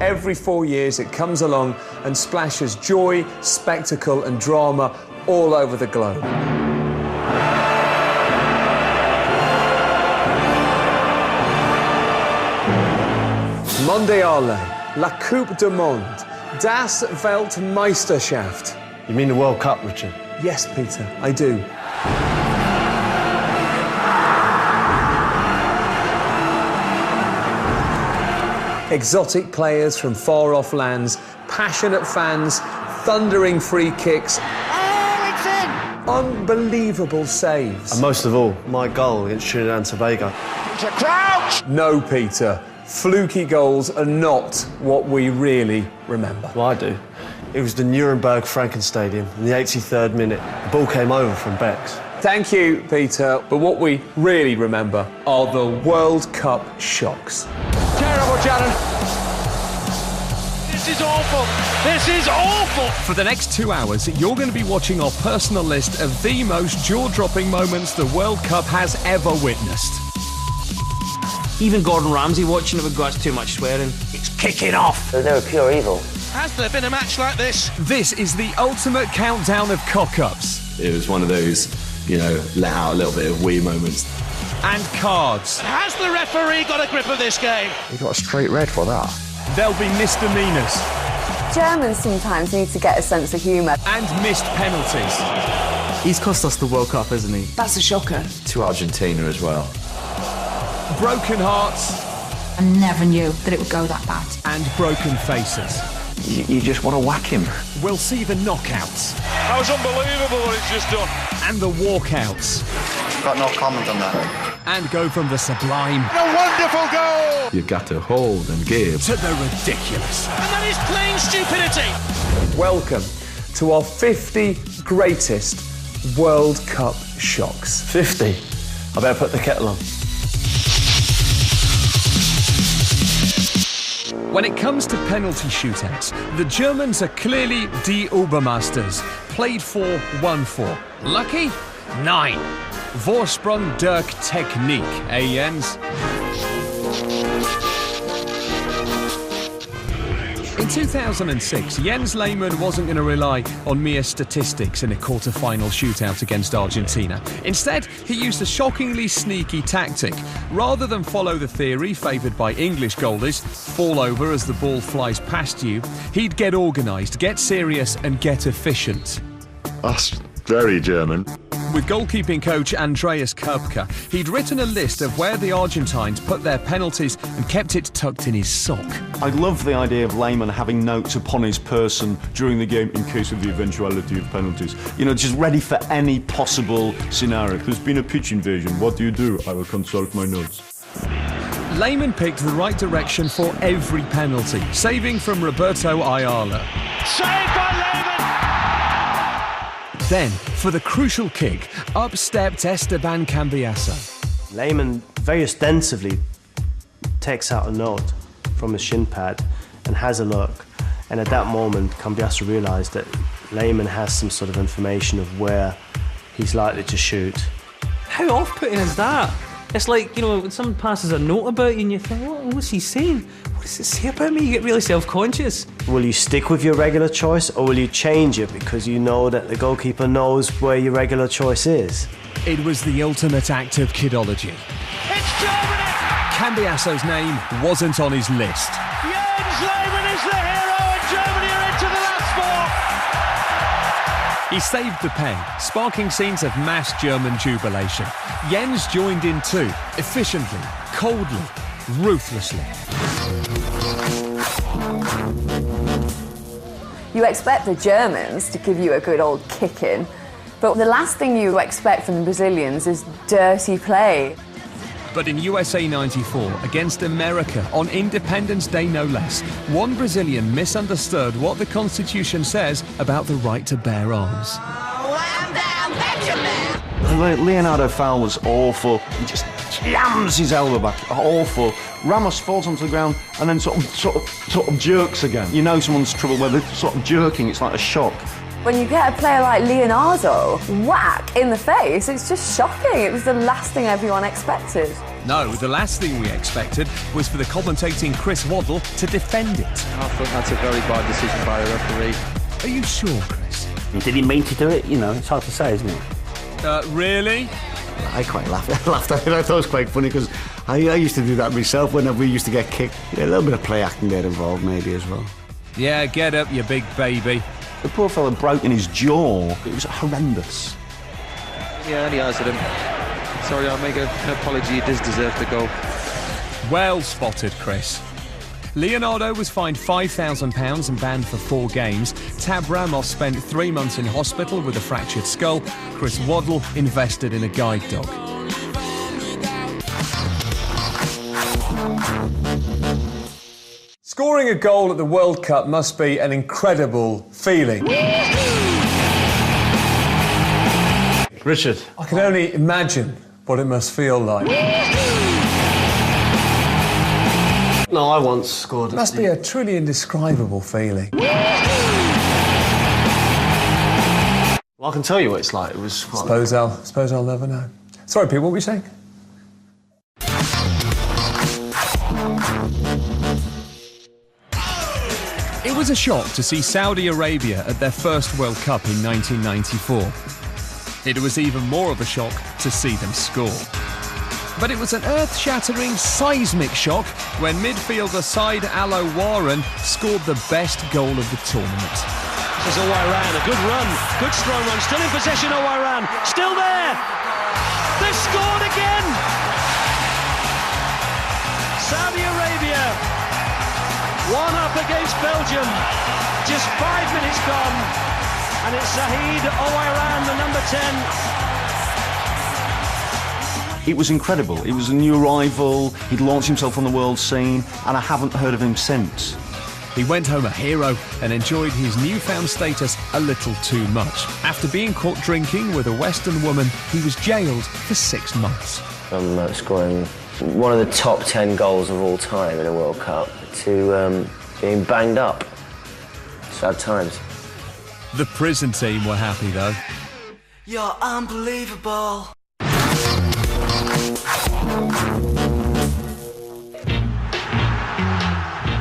every 4 years it comes along and splashes joy, spectacle and drama all over the globe. Mondiale, La Coupe du Monde, Das Weltmeisterschaft. You mean the World Cup, Richard? Yes, Peter, I do. Exotic players from far-off lands, passionate fans, thundering free kicks. Oh, it's in! Unbelievable saves. And most of all, my goal against Trinidad and Tobago. Peter Crouch! No, Peter. Fluky goals are not what we really remember. Well, I do. It was the Nuremberg Frankenstadium in the 83rd minute. The ball came over from Bex. Thank you, Peter. But what we really remember are the World Cup shocks. Terrible challenge. This is awful. This is awful. For the next 2 hours, you're going to be watching our personal list of the most jaw-dropping moments the World Cup has ever witnessed. Even Gordon Ramsay watching it would go, "That's too much swearing." It's kicking off. They were pure evil. Has there been a match like this? This is the ultimate countdown of cock-ups. It was one of those, let out a little bit of wee moments. And cards. Has the referee got a grip of this game? He got a straight red for that. There'll be misdemeanours. Germans sometimes need to get a sense of humour. And missed penalties. He's cost us the World Cup, hasn't he? That's a shocker. To Argentina as well. Broken hearts. I never knew that it would go that bad. And broken faces. You just want to whack him. We'll see the knockouts. That was unbelievable what he's just done. And the walkouts. Got no comment on that. And go from the sublime. A wonderful goal! You got to hold and give. To the ridiculous. And that is plain stupidity. Welcome to our 50 greatest World Cup shocks. 50. I better put the kettle on. When it comes to penalty shootouts, the Germans are clearly die Obermasters. Played for, won for. Lucky? 9. Vorsprung durch Technik, Jens? In 2006, Jens Lehmann wasn't going to rely on mere statistics in a quarter-final shootout against Argentina. Instead, he used a shockingly sneaky tactic. Rather than follow the theory favoured by English goalies, fall over as the ball flies past you, he'd get organised, get serious and get efficient. That's very German. With goalkeeping coach Andreas Köpke, he'd written a list of where the Argentines put their penalties and kept it tucked in his sock. I love the idea of Lehmann having notes upon his person during the game in case of the eventuality of penalties. Just ready for any possible scenario. There's been a pitch invasion. What do? I will consult my notes. Lehmann picked the right direction for every penalty, saving from Roberto Ayala. Saved by Lehmann! Then, for the crucial kick, up stepped Esteban Cambiasso. Lehmann very ostensibly takes out a note from his shin pad and has a look. And at that moment, Cambiasso realised that Lehmann has some sort of information of where he's likely to shoot. How off-putting is that? It's like, when someone passes a note about you and you think, what's he saying? What does it say about me? You get really self-conscious. Will you stick with your regular choice or will you change it because you know that the goalkeeper knows where your regular choice is? It was the ultimate act of kidology. It's Germany! Cambiasso's name wasn't on his list. Jens Lehmann is the hero and Germany are into the last 4. He saved the pen, sparking scenes of mass German jubilation. Jens joined in too, efficiently, coldly, ruthlessly. You expect the Germans to give you a good old kicking, but the last thing you expect from the Brazilians is dirty play. But in USA 94, against America, on Independence Day no less, one Brazilian misunderstood what the Constitution says about the right to bear arms. Leonardo foul was awful. He just jams his elbow back. Awful. Ramos falls onto the ground and then sort of jerks again. Someone's trouble where they're sort of jerking. It's like a shock. When you get a player like Leonardo, whack in the face, it's just shocking. It was the last thing everyone expected. No, the last thing we expected was for the commentating Chris Waddle to defend it. I think that's a very bad decision by the referee. Are you sure, Chris? Did he mean to do it? You know, it's hard to say, isn't it? Really? I quite laughed at it. I thought it was quite funny because I used to do that myself when we used to get kicked. Yeah, a little bit of play acting there involved maybe as well. Yeah, get up, you big baby. The poor fella broke in his jaw. It was horrendous. Yeah, and he answered him. Sorry, I'll make an apology. He does deserve to go. Well spotted, Chris. Leonardo was fined £5,000 and banned for 4 games. Tab Ramos spent 3 months in hospital with a fractured skull. Chris Waddle invested in a guide dog. Scoring a goal at the World Cup must be an incredible feeling. Richard. I can only imagine what it must feel like. No, I once scored. It must be a truly indescribable feeling. Well, I can tell you what it's like. It was. Suppose I'll never know. Sorry, Pete, what were you saying? It was a shock to see Saudi Arabia at their first World Cup in 1994. It was even more of a shock to see them score. But it was an earth-shattering, seismic shock when midfielder Said Al-Owairan scored the best goal of the tournament. This is Owairan, a good run, good strong run, still in possession Owairan, still there! They've scored again! Saudi Arabia, 1-up against Belgium, just 5 minutes gone, and it's Said Owairan, the number 10. It was incredible. It was a new arrival. He'd launched himself on the world scene, and I haven't heard of him since. He went home a hero and enjoyed his newfound status a little too much. After being caught drinking with a Western woman, he was jailed for 6 months. From scoring one of the top 10 goals of all time in a World Cup to being banged up. Sad times. The prison team were happy, though. You're unbelievable.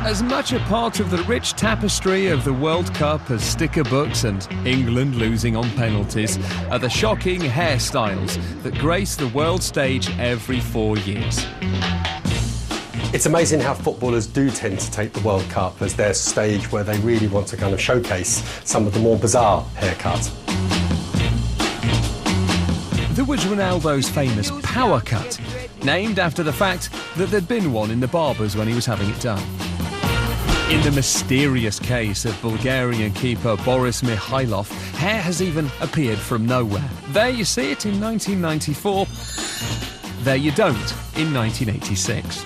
As much a part of the rich tapestry of the World Cup as sticker books and England losing on penalties are the shocking hairstyles that grace the world stage every 4 years. It's amazing how footballers do tend to take the World Cup as their stage where they really want to kind of showcase some of the more bizarre haircuts. There was Ronaldo's famous power cut, named after the fact that there'd been one in the barbers when he was having it done. In the mysterious case of Bulgarian keeper Boris Mikhailov, hair has even appeared from nowhere. There you see it in 1994, there you don't in 1986.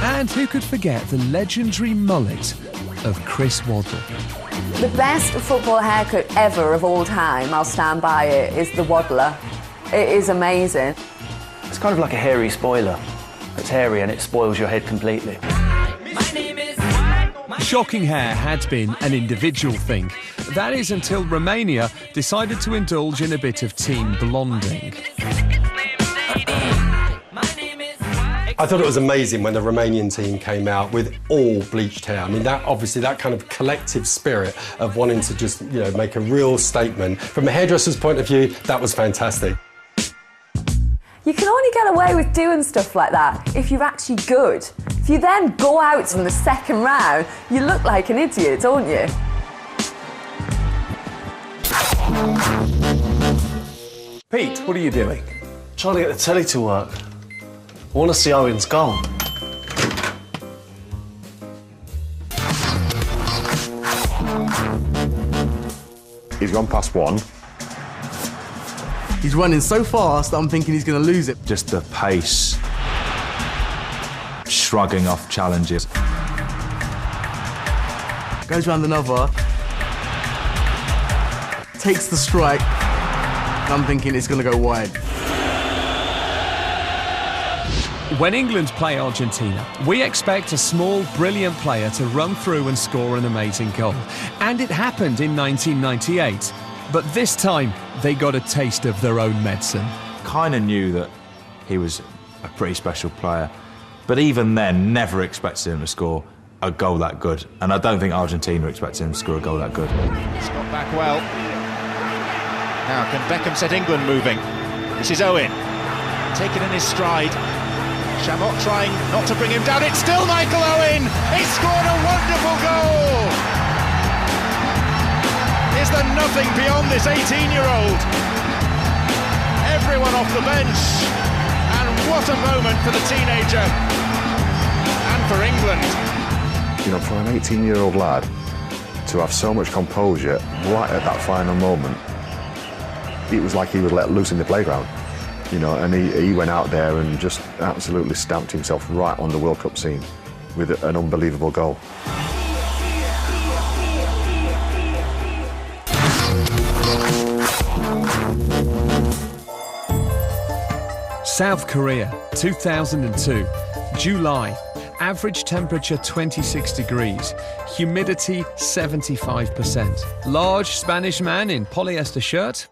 And who could forget the legendary mullet of Chris Waddle? The best football haircut ever of all time, I'll stand by it, is the Waddler. It is amazing. It's kind of like a hairy spoiler. It's hairy and it spoils your head completely. Shocking hair had been an individual thing. That is until Romania decided to indulge in a bit of team blonding. I thought it was amazing when the Romanian team came out with all bleached hair. I mean, that obviously that kind of collective spirit of wanting to just, you know, make a real statement. From a hairdresser's point of view, that was fantastic. You can only get away with doing stuff like that if you're actually good. If you then go out in the second round, you look like an idiot, don't you? Pete, what are you doing? Trying to get the telly to work. I want to see Owen's goal. He's gone past one. He's running so fast that I'm thinking he's going to lose it. Just the pace. Shrugging off challenges. Goes round another. Takes the strike. I'm thinking it's going to go wide. When England play Argentina, we expect a small, brilliant player to run through and score an amazing goal. And it happened in 1998. But this time, they got a taste of their own medicine. Kind of knew that he was a pretty special player. But even then, never expected him to score a goal that good. And I don't think Argentina expected him to score a goal that good. It's got back well. Now can Beckham set England moving? This is Owen, taken in his stride. Chabot trying not to bring him down. It's still Michael Owen! He scored a wonderful goal! Is there nothing beyond this 18-year-old? Everyone off the bench. And what a moment for the teenager. And for England. You know, for an 18-year-old lad to have so much composure right at that final moment, it was like he was let loose in the playground. You know, and he went out there and just absolutely stamped himself right on the World Cup scene with an unbelievable goal. South Korea, 2002, July. Average temperature 26 degrees, humidity 75%. Large Spanish man in polyester shirt.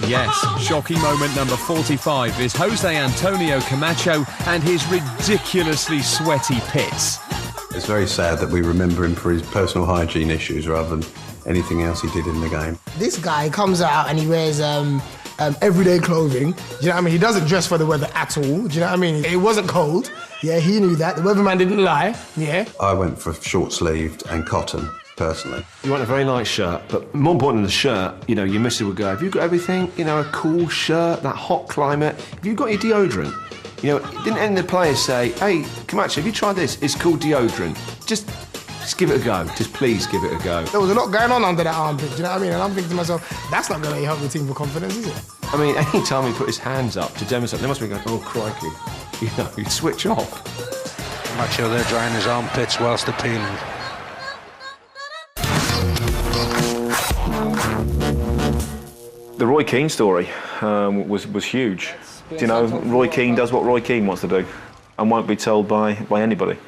Yes, shocking moment number 45 is Jose Antonio Camacho and his ridiculously sweaty pits. It's very sad that we remember him for his personal hygiene issues rather than anything else he did in the game. This guy comes out and he wears everyday clothing. Do you know what I mean? He doesn't dress for the weather at all. Do you know what I mean? It wasn't cold. Yeah, he knew that. The weatherman didn't lie. Yeah. I went for short-sleeved and cotton, personally. You want a very light shirt, but more important than the shirt, you know, your missus would go, have you got everything? You know, a cool shirt, that hot climate. Have you got your deodorant? You know, didn't any of the players say, hey, Camacho, have you tried this? It's called deodorant. Just give it a go. Just please give it a go. There was a lot going on under that armpit, do you know what I mean? And I'm thinking to myself, that's not going to help the team for confidence, is it? I mean, any time he put his hands up to demonstrate, they must be going, oh, crikey. You know, you'd switch off. Camacho there drying his armpits whilst appealing. The Roy Keane story was huge. You know, Roy Keane does what Roy Keane wants to do and won't be told by anybody.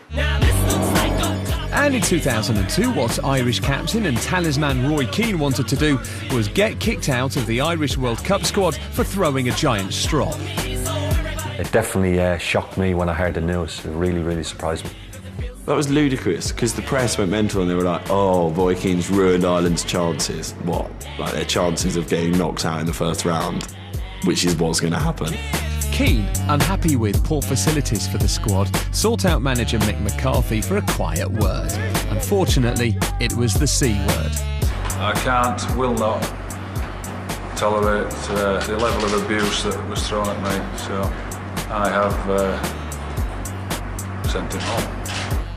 And in 2002, what Irish captain and talisman Roy Keane wanted to do was get kicked out of the Irish World Cup squad for throwing a giant straw. It definitely shocked me when I heard the news. It really, really surprised me. That was ludicrous, because the press went mental and they were like, oh, Roy Keane's ruined Ireland's chances. What? Like their chances of getting knocked out in the first round, which is what's going to happen. Keane, unhappy with poor facilities for the squad, sought out manager Mick McCarthy for a quiet word. Unfortunately, it was the C word. I will not tolerate the level of abuse that was thrown at me, so I have sent him home.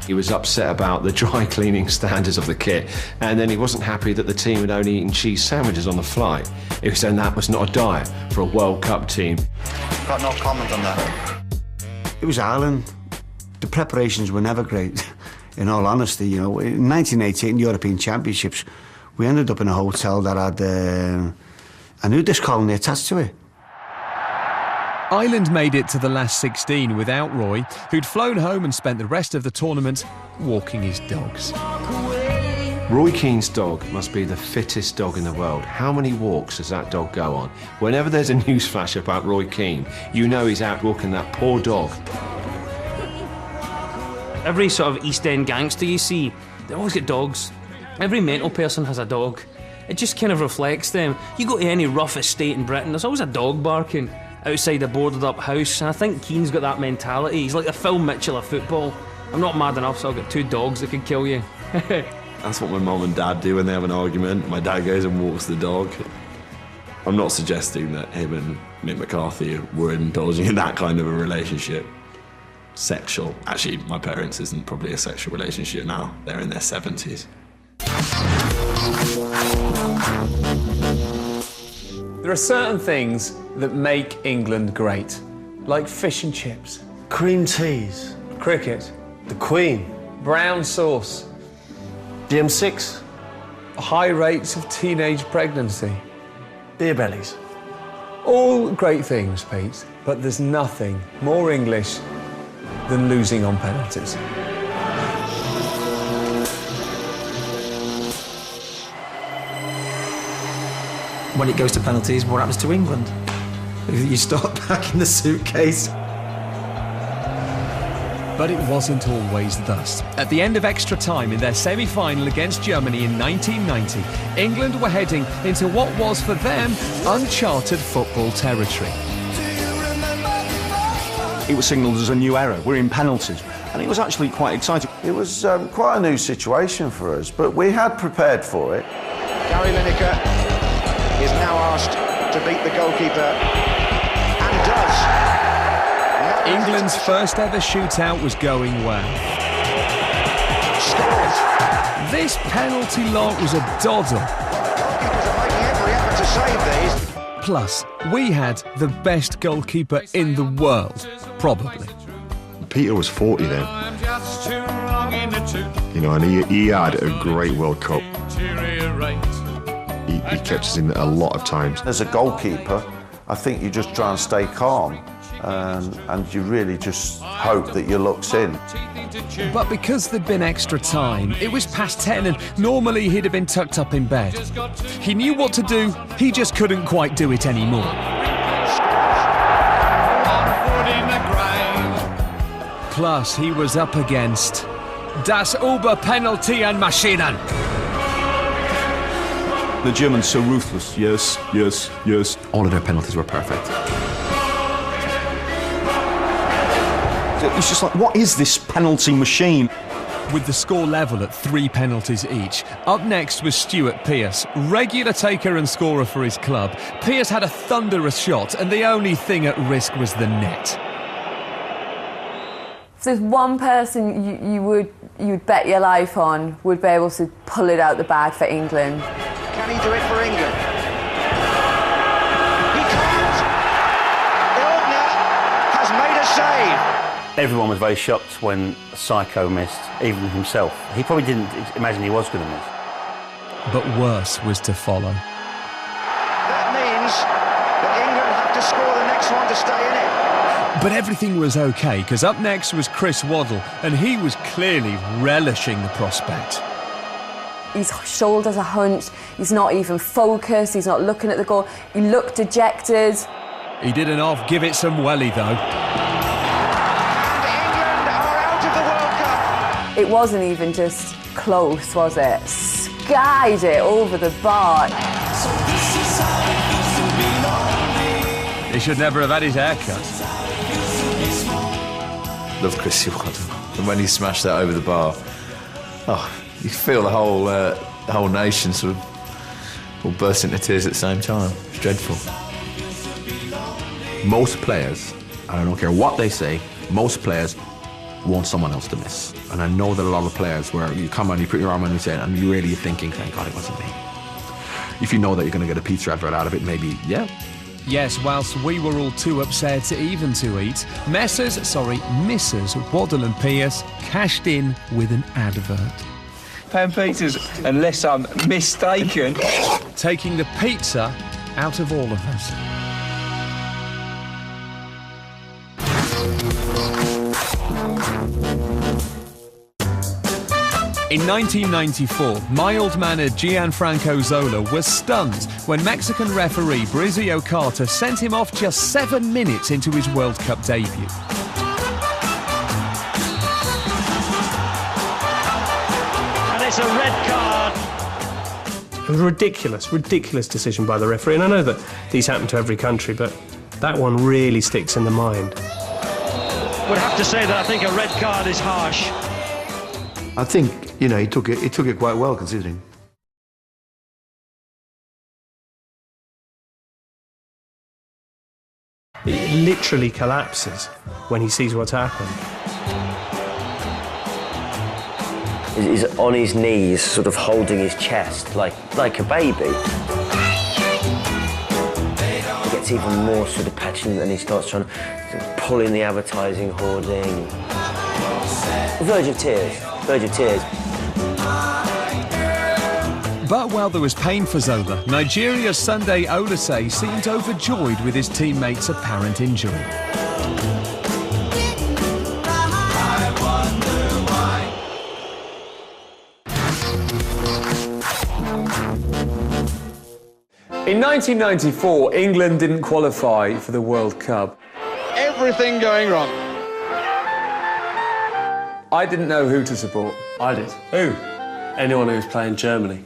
He was upset about the dry cleaning standards of the kit, and then he wasn't happy that the team had only eaten cheese sandwiches on the flight. He was saying that was not a diet for a World Cup team. Got no comment on that. It was Ireland. The preparations were never great, in all honesty. You know, in 1988 European Championships, we ended up in a hotel that had a nudist colony attached to it. Ireland made it to the last 16 without Roy, who'd flown home and spent the rest of the tournament walking his dogs. Roy Keane's dog must be the fittest dog in the world. How many walks does that dog go on? Whenever there's a news flash about Roy Keane, you know he's out walking that poor dog. Every sort of East End gangster you see, they always get dogs. Every mental person has a dog. It just kind of reflects them. You go to any rough estate in Britain, there's always a dog barking outside a boarded up house, and I think Keane's got that mentality. He's like the Phil Mitchell of football. I'm not mad enough, so I've got two dogs that could kill you. That's what my mum and dad do when they have an argument. My dad goes and walks the dog. I'm not suggesting that him and Mick McCarthy were indulging in that kind of a relationship. Sexual. Actually, my parents isn't probably a sexual relationship now. They're in their 70s. There are certain things that make England great, like fish and chips, cream teas, cricket, the Queen, brown sauce, the M6, high rates of teenage pregnancy, beer bellies. All great things, Pete, but there's nothing more English than losing on penalties. When it goes to penalties, what happens to England? You start packing the suitcase. But it wasn't always thus. At the end of extra time in their semi-final against Germany in 1990, England were heading into what was for them uncharted football territory. It was signalled as a new era. We're in penalties. And it was actually quite exciting. It was quite a new situation for us, but we had prepared for it. Gary Lineker is now asked to beat the goalkeeper, and does. England's first ever shootout was going well. Scores. This penalty lot was a doddle. Goalkeepers are making every effort to save these. Plus, we had the best goalkeeper in the world, probably. Peter was 40 then. You know, and he had a great World Cup. He kept us in a lot of times. As a goalkeeper, I think you just try and stay calm. And you really just hope that your luck's in. But because there'd been extra time, it was past 10 and normally he'd have been tucked up in bed. He knew what to do, he just couldn't quite do it anymore. Plus, he was up against Das Oberpenalty-Maschinen. The Germans so ruthless. Yes, yes, yes. All of their penalties were perfect. It's just like, what is this penalty machine? With the score level at 3 penalties each, up next was Stuart Pearce, regular taker and scorer for his club. Pearce had a thunderous shot, and the only thing at risk was the net. If there's one person you'd bet your life on would be able to pull it out the bag for England. Can he do it for England? He can't! Ildner has made a save. Everyone was very shocked when Psycho missed, even himself. He probably didn't imagine he was going to miss. But worse was to follow. That means that England have to score the next one to stay in it. But everything was okay, because up next was Chris Waddle, and he was clearly relishing the prospect. His shoulders are hunched, he's not even focused, he's not looking at the goal, he looked dejected. He didn't give it some welly though. It wasn't even just close, was it? Skied it over the bar. He should never have had his hair cut. Love Chrissy Waddle. And when he smashed that over the bar, you feel the whole nation sort of all burst into tears at the same time. It's dreadful. Most players, and I don't care what they say, most players want someone else to miss. And I know that a lot of players where you come on, you put your arm on your head, and you're really thinking, thank God it wasn't me. If you know that you're going to get a pizza advert out of it, maybe, yeah. Yes, whilst we were all too upset even to eat, Mrs. Waddle and Pearce cashed in with an advert. Pan pizzas, unless I'm mistaken. Taking the pizza out of all of us. In 1994, mild-mannered Gianfranco Zola was stunned when Mexican referee Brizio Carter sent him off just 7 minutes into his World Cup debut. And it's a red card. It was a ridiculous decision by the referee. And I know that these happen to every country, but that one really sticks in the mind. Would have to say that I think a red card is harsh. I think, he took it quite well, considering. He literally collapses when he sees what's happened. He's on his knees, sort of holding his chest like a baby. He gets even more sort of petulant and he starts trying to pull in the advertising hoarding. Verge of tears. But while there was pain for Zola, Nigeria's Sunday Olasey seemed overjoyed with his teammates' apparent injury. In 1994, England didn't qualify for the World Cup. Everything going wrong. I didn't know who to support. I did. Who? Anyone who was playing Germany.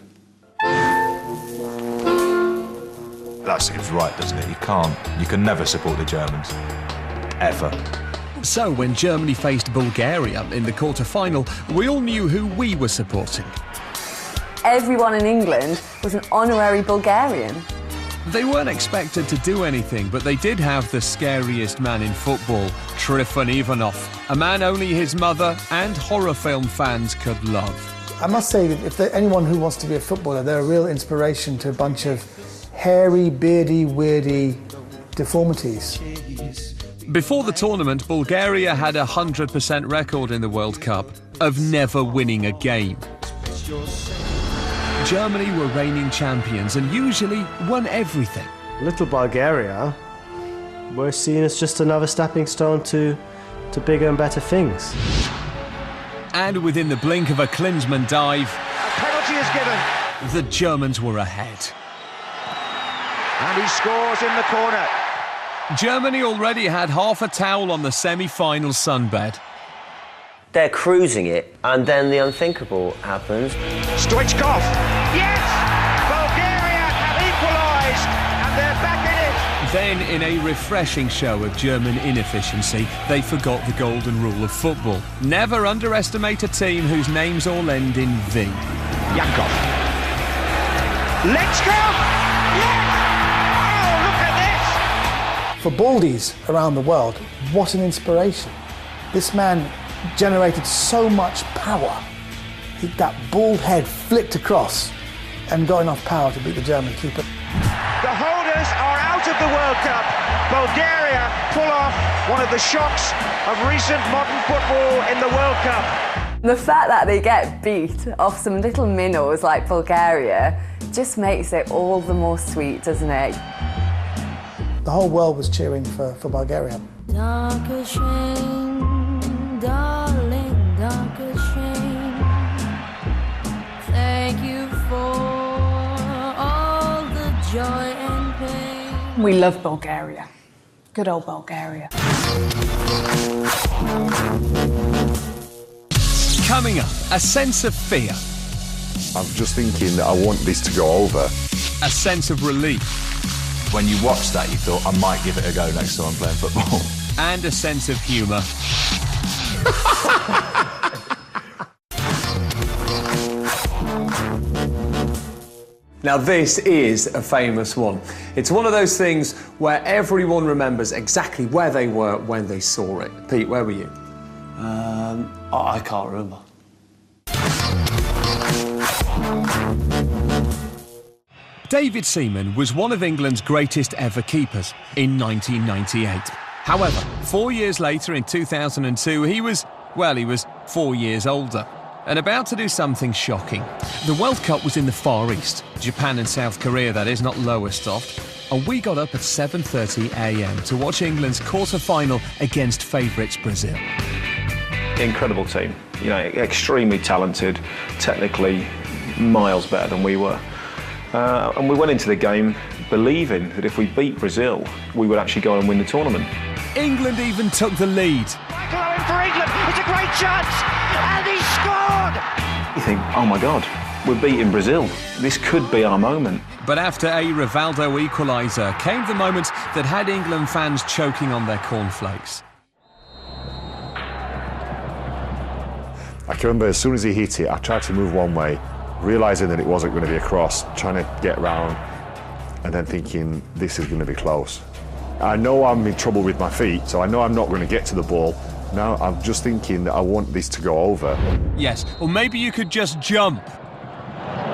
That seems right, doesn't it? You can never support the Germans. Ever. So when Germany faced Bulgaria in the quarter-final, we all knew who we were supporting. Everyone in England was an honorary Bulgarian. They weren't expected to do anything, but they did have the scariest man in football, Trifon Ivanov, a man only his mother and horror film fans could love. I must say that if anyone who wants to be a footballer, they're a real inspiration to a bunch of hairy, beardy, weirdy deformities. Before the tournament, Bulgaria had a 100% record in the World Cup of never winning a game. Germany were reigning champions and usually won everything. Little Bulgaria were seen as just another stepping stone to bigger and better things. And within the blink of a Klinsmann dive, A penalty is given. the Germans were ahead. And he scores in the corner. Germany already had half a towel on the semi-final sunbed. They're cruising it, and then the unthinkable happens. Stoichkov. Yes! Bulgaria have equalised, and they're back in it. Then, in a refreshing show of German inefficiency, they forgot the golden rule of football. Never underestimate a team whose names all end in V. Yankov. Let's go! Yes! Oh, look at this! For baldies around the world, what an inspiration. This man generated so much power. That bald head flipped across and got enough power to beat the German keeper. The holders are out of the World Cup. Bulgaria pull off one of the shocks of recent modern football in the World Cup. The fact that they get beat off some little minnows like Bulgaria just makes it all the more sweet, doesn't it? The whole world was cheering for Bulgaria. Dark as shame, darling, dark as shame. Thank you for all the joy and pain. We love Bulgaria. Good old Bulgaria. Coming up, a sense of fear. I'm just thinking that I want this to go over. A sense of relief. When you watched that, you thought, I might give it a go next time I'm playing football. And a sense of humour. Now this is a famous one. It's one of those things where everyone remembers exactly where they were when they saw it. Pete, where were you? I can't remember. David Seaman was one of England's greatest ever keepers in 1998. However, 4 years later in 2002, he was 4 year older and about to do something shocking. The World Cup was in the Far East, Japan and South Korea, that is, not Lowestoft, and we got up at 7:30 a.m. to watch England's quarter-final against favourites Brazil. Incredible team, you know, extremely talented, technically miles better than we were. And we went into the game believing that if we beat Brazil, we would actually go and win the tournament. England even took the lead. Michael Owen for England, it's a great chance, and he scored! You think, oh my God, we're beating Brazil. This could be our moment. But after a Rivaldo equaliser came the moment that had England fans choking on their cornflakes. I can remember as soon as he hit it, I tried to move one way, realising that it wasn't going to be a cross, trying to get round, and then thinking, this is going to be close. I know I'm in trouble with my feet, so I know I'm not going to get to the ball. Now I'm just thinking that I want this to go over. Yes, or maybe you could just jump.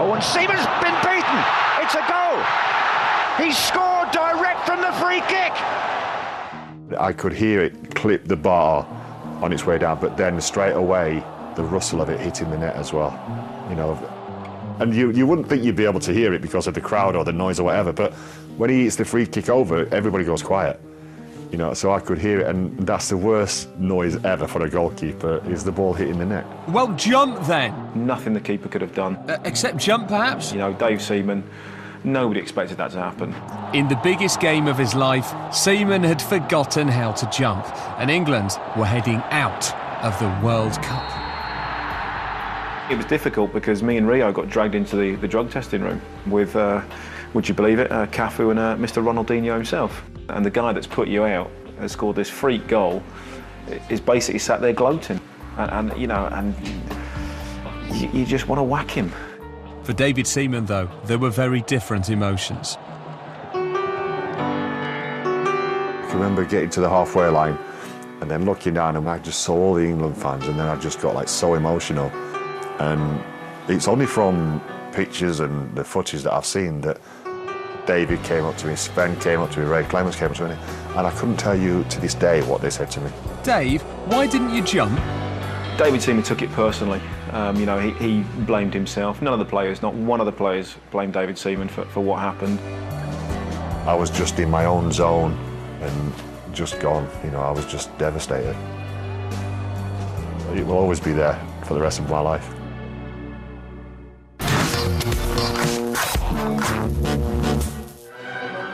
Oh, and Seaman's been beaten. It's a goal. He scored direct from the free kick. I could hear it clip the bar on its way down, but then straight away, the rustle of it hitting the net as well. You know, and you wouldn't think you'd be able to hear it because of the crowd or the noise or whatever, but when he hits the free kick over, everybody goes quiet. You know, so I could hear it, and that's the worst noise ever for a goalkeeper, is the ball hitting the net. Well, jump then. Nothing the keeper could have done. Except jump, perhaps? You know, Dave Seaman Nobody expected that to happen. In the biggest game of his life, Seaman had forgotten how to jump, and England were heading out of the World Cup. It was difficult because me and Rio got dragged into the drug testing room with, would you believe it, Cafu and Mr. Ronaldinho himself. And the guy that's put you out has scored this freak goal, is basically sat there gloating. And you know, and you just want to whack him. For David Seaman, though, there were very different emotions. I remember getting to the halfway line and then looking down and I just saw all the England fans and then I just got like so emotional. And it's only from pictures and the footage that I've seen that David came up to me, Sven came up to me, Ray Clemens came up to me, and I couldn't tell you to this day what they said to me. Dave, why didn't you jump? David Seaman took it personally. You know, he blamed himself. None of the players, not one of the players, blamed David Seaman for what happened. I was just in my own zone and just gone. You know, I was just devastated. It will always be there for the rest of my life.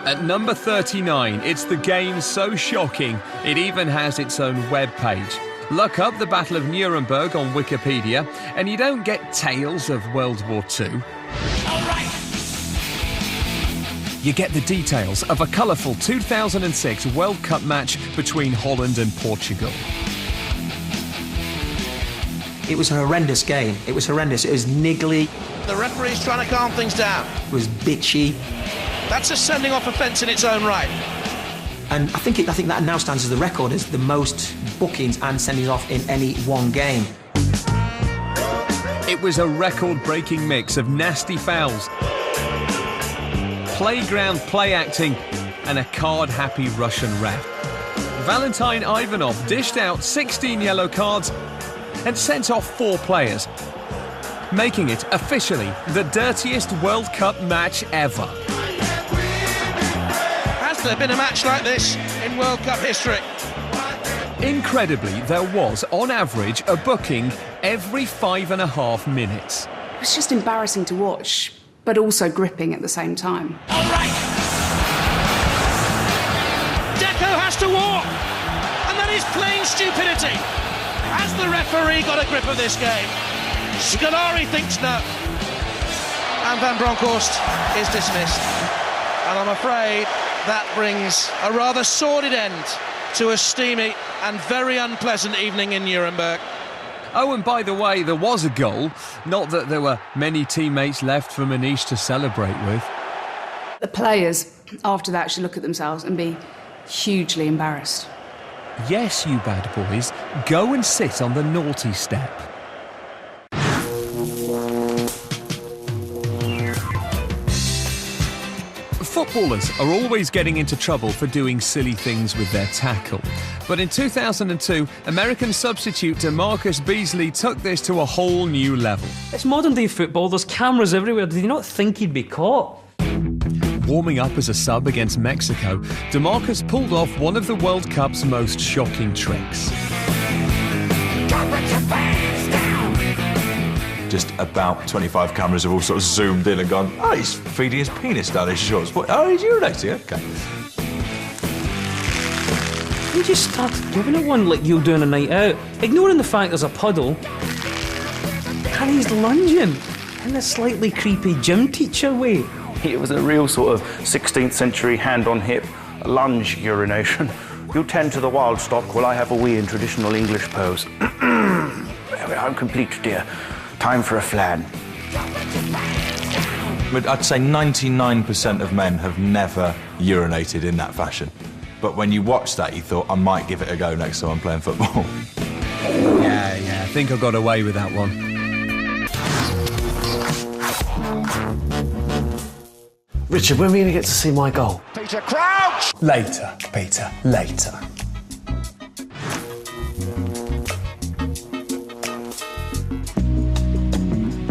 At number 39, it's the game so shocking, it even has its own webpage. Look up the Battle of Nuremberg on Wikipedia, and you don't get tales of World War II. You get the details of a colourful 2006 World Cup match between Holland and Portugal. It was a horrendous game. It was horrendous. It was niggly. The referee's trying to calm things down. It was bitchy. That's a sending off offence in its own right. And I think that now stands as the record as the most bookings and sending off in any one game. It was a record-breaking mix of nasty fouls, playground play acting, and a card-happy Russian ref. Valentin Ivanov dished out 16 yellow cards and sent off 4 players, making it officially the dirtiest World Cup match ever. Has there been a match like this in World Cup history? Incredibly, there was, on average, a booking every 5.5 minutes. It was just embarrassing to watch, but also gripping at the same time. Deco has to walk, and that is plain stupidity. Has the referee got a grip of this game? Scolari thinks no. And Van Bronckhorst is dismissed. And I'm afraid that brings a rather sordid end to a steamy and very unpleasant evening in Nuremberg. Oh, and by the way, there was a goal. Not that there were many teammates left for Manish to celebrate with. The players, after that, should look at themselves and be hugely embarrassed. Yes, you bad boys, go and sit on the naughty step. Footballers are always getting into trouble for doing silly things with their tackle. But in 2002, American substitute DeMarcus Beasley took this to a whole new level. It's modern day football, there's cameras everywhere. Did you not think he'd be caught? Warming up as a sub against Mexico, DeMarcus pulled off one of the World Cup's most shocking tricks. Just about 25 cameras have all sort of zoomed in and gone, oh, he's feeding his penis down his shorts. What? Oh, he's urinating, okay. You just start giving it one like you'll do on a night out, ignoring the fact there's a puddle. And he's lunging in a slightly creepy gym teacher way. It was a real sort of 16th century hand-on-hip lunge urination. You tend to the wild stock while I have a wee in traditional English pose. I'm complete, dear. Time for a flan. But I'd say 99% of men have never urinated in that fashion. But when you watch that, you thought, I might give it a go next time I'm playing football. Yeah, I think I got away with that one. Richard, when are we going to get to see my goal? Peter Crouch! Later, Peter, later.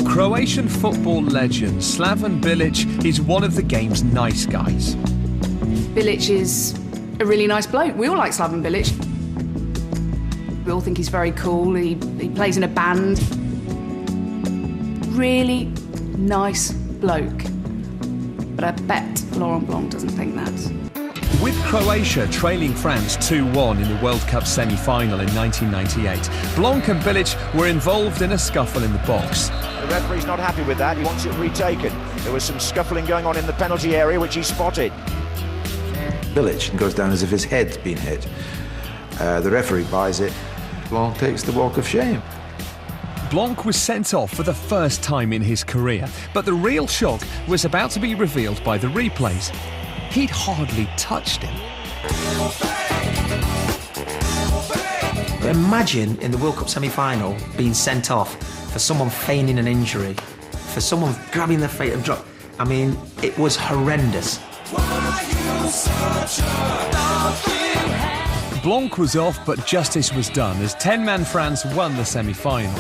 Croatian football legend Slaven Bilic is one of the game's nice guys. Bilic is a really nice bloke. We all like Slaven Bilic. We all think he's very cool. He plays in a band. Really nice bloke. But I bet Laurent Blanc doesn't think that. With Croatia trailing France 2-1 in the World Cup semi-final in 1998, Blanc and Bilic were involved in a scuffle in the box. The referee's not happy with that. He wants it retaken. There was some scuffling going on in the penalty area, which he spotted. Bilic goes down as if his head's been hit. The referee buys it. Blanc takes the walk of shame. Blanc was sent off for the first time in his career, but the real shock was about to be revealed by the replays. He'd hardly touched him. Imagine in the World Cup semi-final being sent off for someone feigning an injury, for someone grabbing their feet and drop. I mean, it was horrendous. Blanc was off, but justice was done as 10-man France won the semi-final.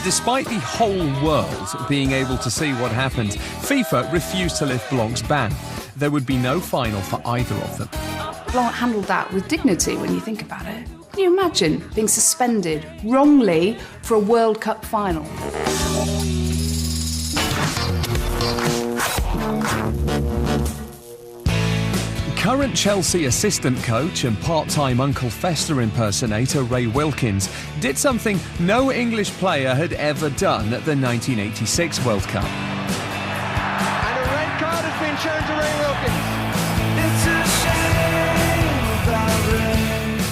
Despite the whole world being able to see what happened, FIFA refused to lift Blanc's ban. There would be no final for either of them. Blanc handled that with dignity when you think about it. Can you imagine being suspended wrongly for a World Cup final? Current Chelsea assistant coach and part-time Uncle Fester impersonator Ray Wilkins did something no English player had ever done at the 1986 World Cup. And a red card has been shown to Ray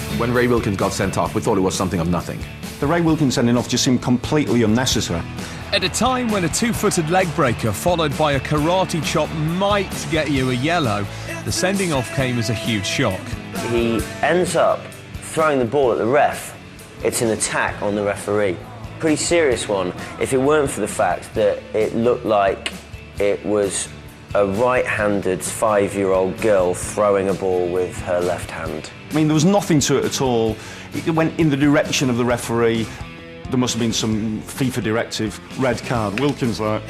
Wilkins. When Ray Wilkins got sent off, we thought it was something of nothing. The Ray Wilkins sending off just seemed completely unnecessary. At a time when a two-footed leg breaker followed by a karate chop might get you a yellow, the sending off came as a huge shock. He ends up throwing the ball at the ref. It's an attack on the referee. Pretty serious one, if it weren't for the fact that it looked like it was a right-handed 5-year-old girl throwing a ball with her left hand. I mean, there was nothing to it at all. It went in the direction of the referee. There must have been some FIFA directive, red card. Wilkins, like...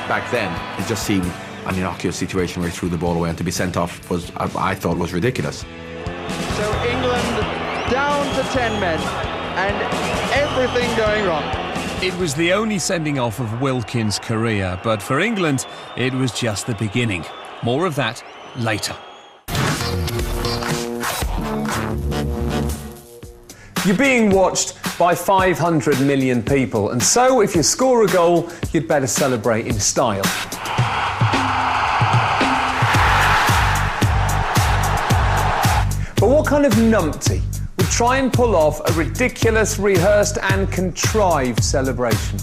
Back then, it just seemed an innocuous situation where he threw the ball away, and to be sent off was, I thought, was ridiculous. So England down to 10 men and everything going wrong. It was the only sending off of Wilkins' career, but for England, it was just the beginning. More of that later. You're being watched by 500 million people, and so if you score a goal, you'd better celebrate in style. But what kind of numpty would try and pull off a ridiculous, rehearsed and contrived celebration?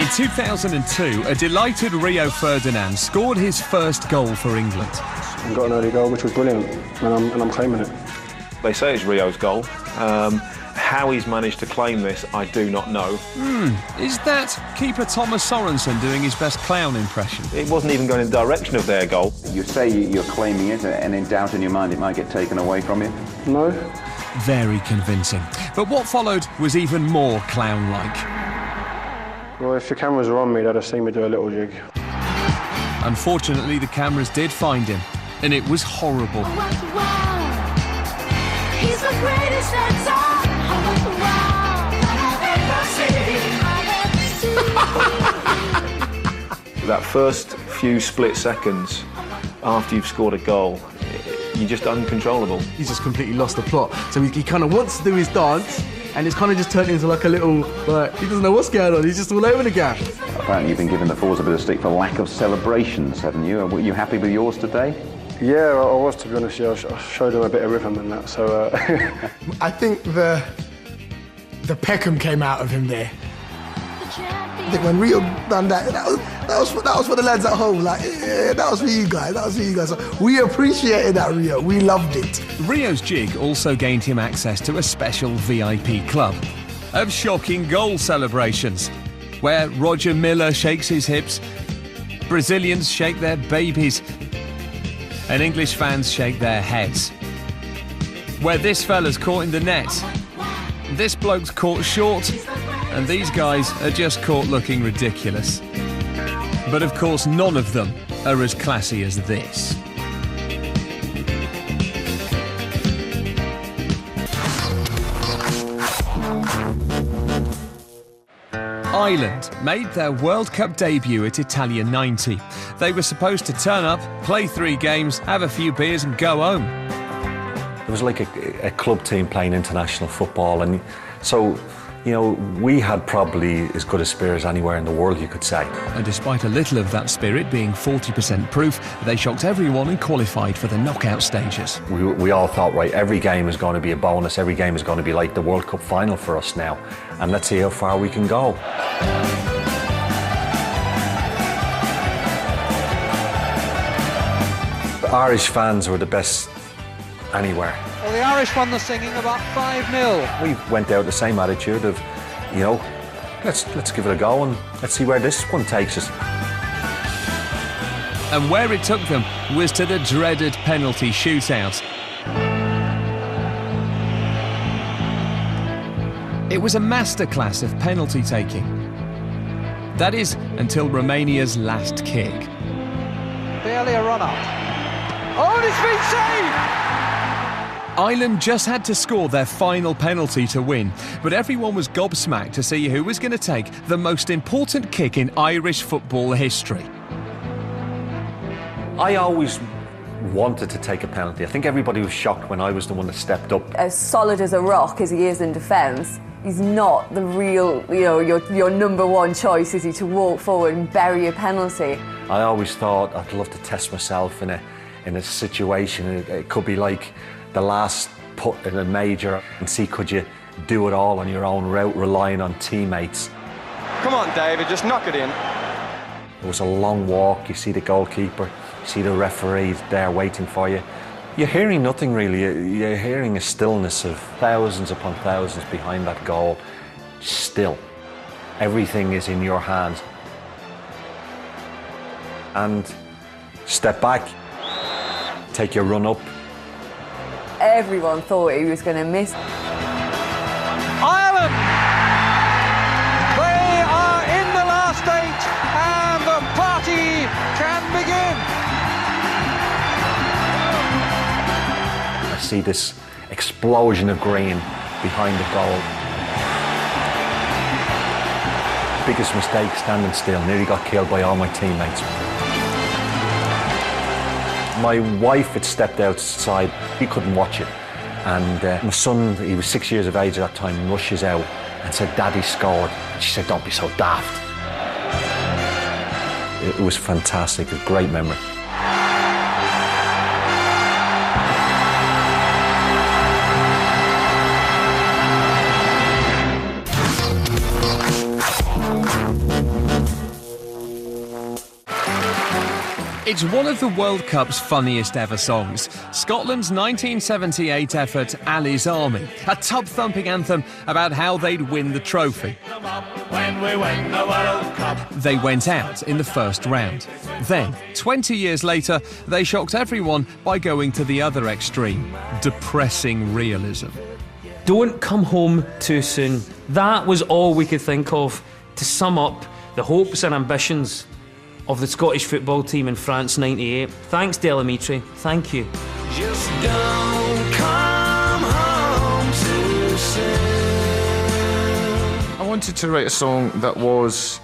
In 2002, a delighted Rio Ferdinand scored his first goal for England. I got an early goal, which was brilliant, and I'm claiming it. They say it's Rio's goal. How he's managed to claim this, I do not know. Is that keeper Thomas Sorensen doing his best clown impression? It wasn't even going in the direction of their goal. You say you're claiming it, and in doubt in your mind it might get taken away from you? No. Very convincing. But what followed was even more clown-like. Well, if the cameras were on me, they'd have seen me do a little jig. Unfortunately, the cameras did find him, and it was horrible. He's the greatest that's all. That first few split seconds after you've scored a goal, you're just uncontrollable. He's just completely lost the plot. So he kind of wants to do his dance, and it's kind of just turned into like a little, like, he doesn't know what's going on. He's just all over the gap. Apparently you've been giving the forwards a bit of stick for lack of celebrations, haven't you? Were you happy with yours today? Yeah, I was, to be honest. Yeah, I showed them a bit of rhythm and that, so... I think the Peckham came out of him there. I think when Rio done that was for the lads at home. Like, yeah, that was for you guys. That was for you guys. So we appreciated that, Rio. We loved it. Rio's jig also gained him access to a special VIP club of shocking goal celebrations, where Roger Miller shakes his hips, Brazilians shake their babies, and English fans shake their heads. Where this fella's caught in the net, this bloke's caught short, and these guys are just caught looking ridiculous. But of course, none of them are as classy as this. Ireland made their World Cup debut at Italia 90. They were supposed to turn up, play 3 games, have a few beers and go home. It was like a club team playing international football, and so, you know, we had probably as good a spirit as anywhere in the world, you could say. And despite a little of that spirit being 40% proof, they shocked everyone and qualified for the knockout stages. We all thought, right, every game is going to be a bonus, every game is going to be like the World Cup final for us now, and let's see how far we can go. The Irish fans were the best anywhere. Well, the Irish won the singing about 5-0. We went out the same attitude of, you know, let's give it a go and let's see where this one takes us. And where it took them was to the dreaded penalty shootout. It was a masterclass of penalty taking. That is, until Romania's last kick. Barely a run-up. Oh, and it's been saved! Ireland just had to score their final penalty to win, but everyone was gobsmacked to see who was going to take the most important kick in Irish football history. I always wanted to take a penalty. I think everybody was shocked when I was the one that stepped up. As solid as a rock as he is in defence, he's not the real, you know, your number one choice, is he, to walk forward and bury a penalty. I always thought I'd love to test myself in a situation. It could be like the last putt in a major and see could you do it all on your own route, relying on teammates. Come on, David, just knock it in. It was a long walk. You see the goalkeeper, you see the referee there waiting for you. You're hearing nothing really. You're hearing a stillness of thousands upon thousands behind that goal. Still. Everything is in your hands. And step back, take your run up. Everyone thought he was going to miss. Ireland! They are in the last 8 and the party can begin. I see this explosion of green behind the goal. Biggest mistake, standing still. Nearly got killed by all my teammates. My wife had stepped outside, he couldn't watch it. And my son, he was 6 years of age at that time, rushes out and said, "Daddy scored." She said, "Don't be so daft." It was fantastic, a great memory. It's one of the World Cup's funniest ever songs. Scotland's 1978 effort, Ali's Army, a tub-thumping anthem about how they'd win the trophy. When we win the World Cup. They went out in the first round. Then, 20 years later, they shocked everyone by going to the other extreme, depressing realism. Don't come home too soon. That was all we could think of to sum up the hopes and ambitions of the Scottish football team in France '98. Thanks, Delamitri. Thank you. Just don't come home too soon. I wanted to write a song that was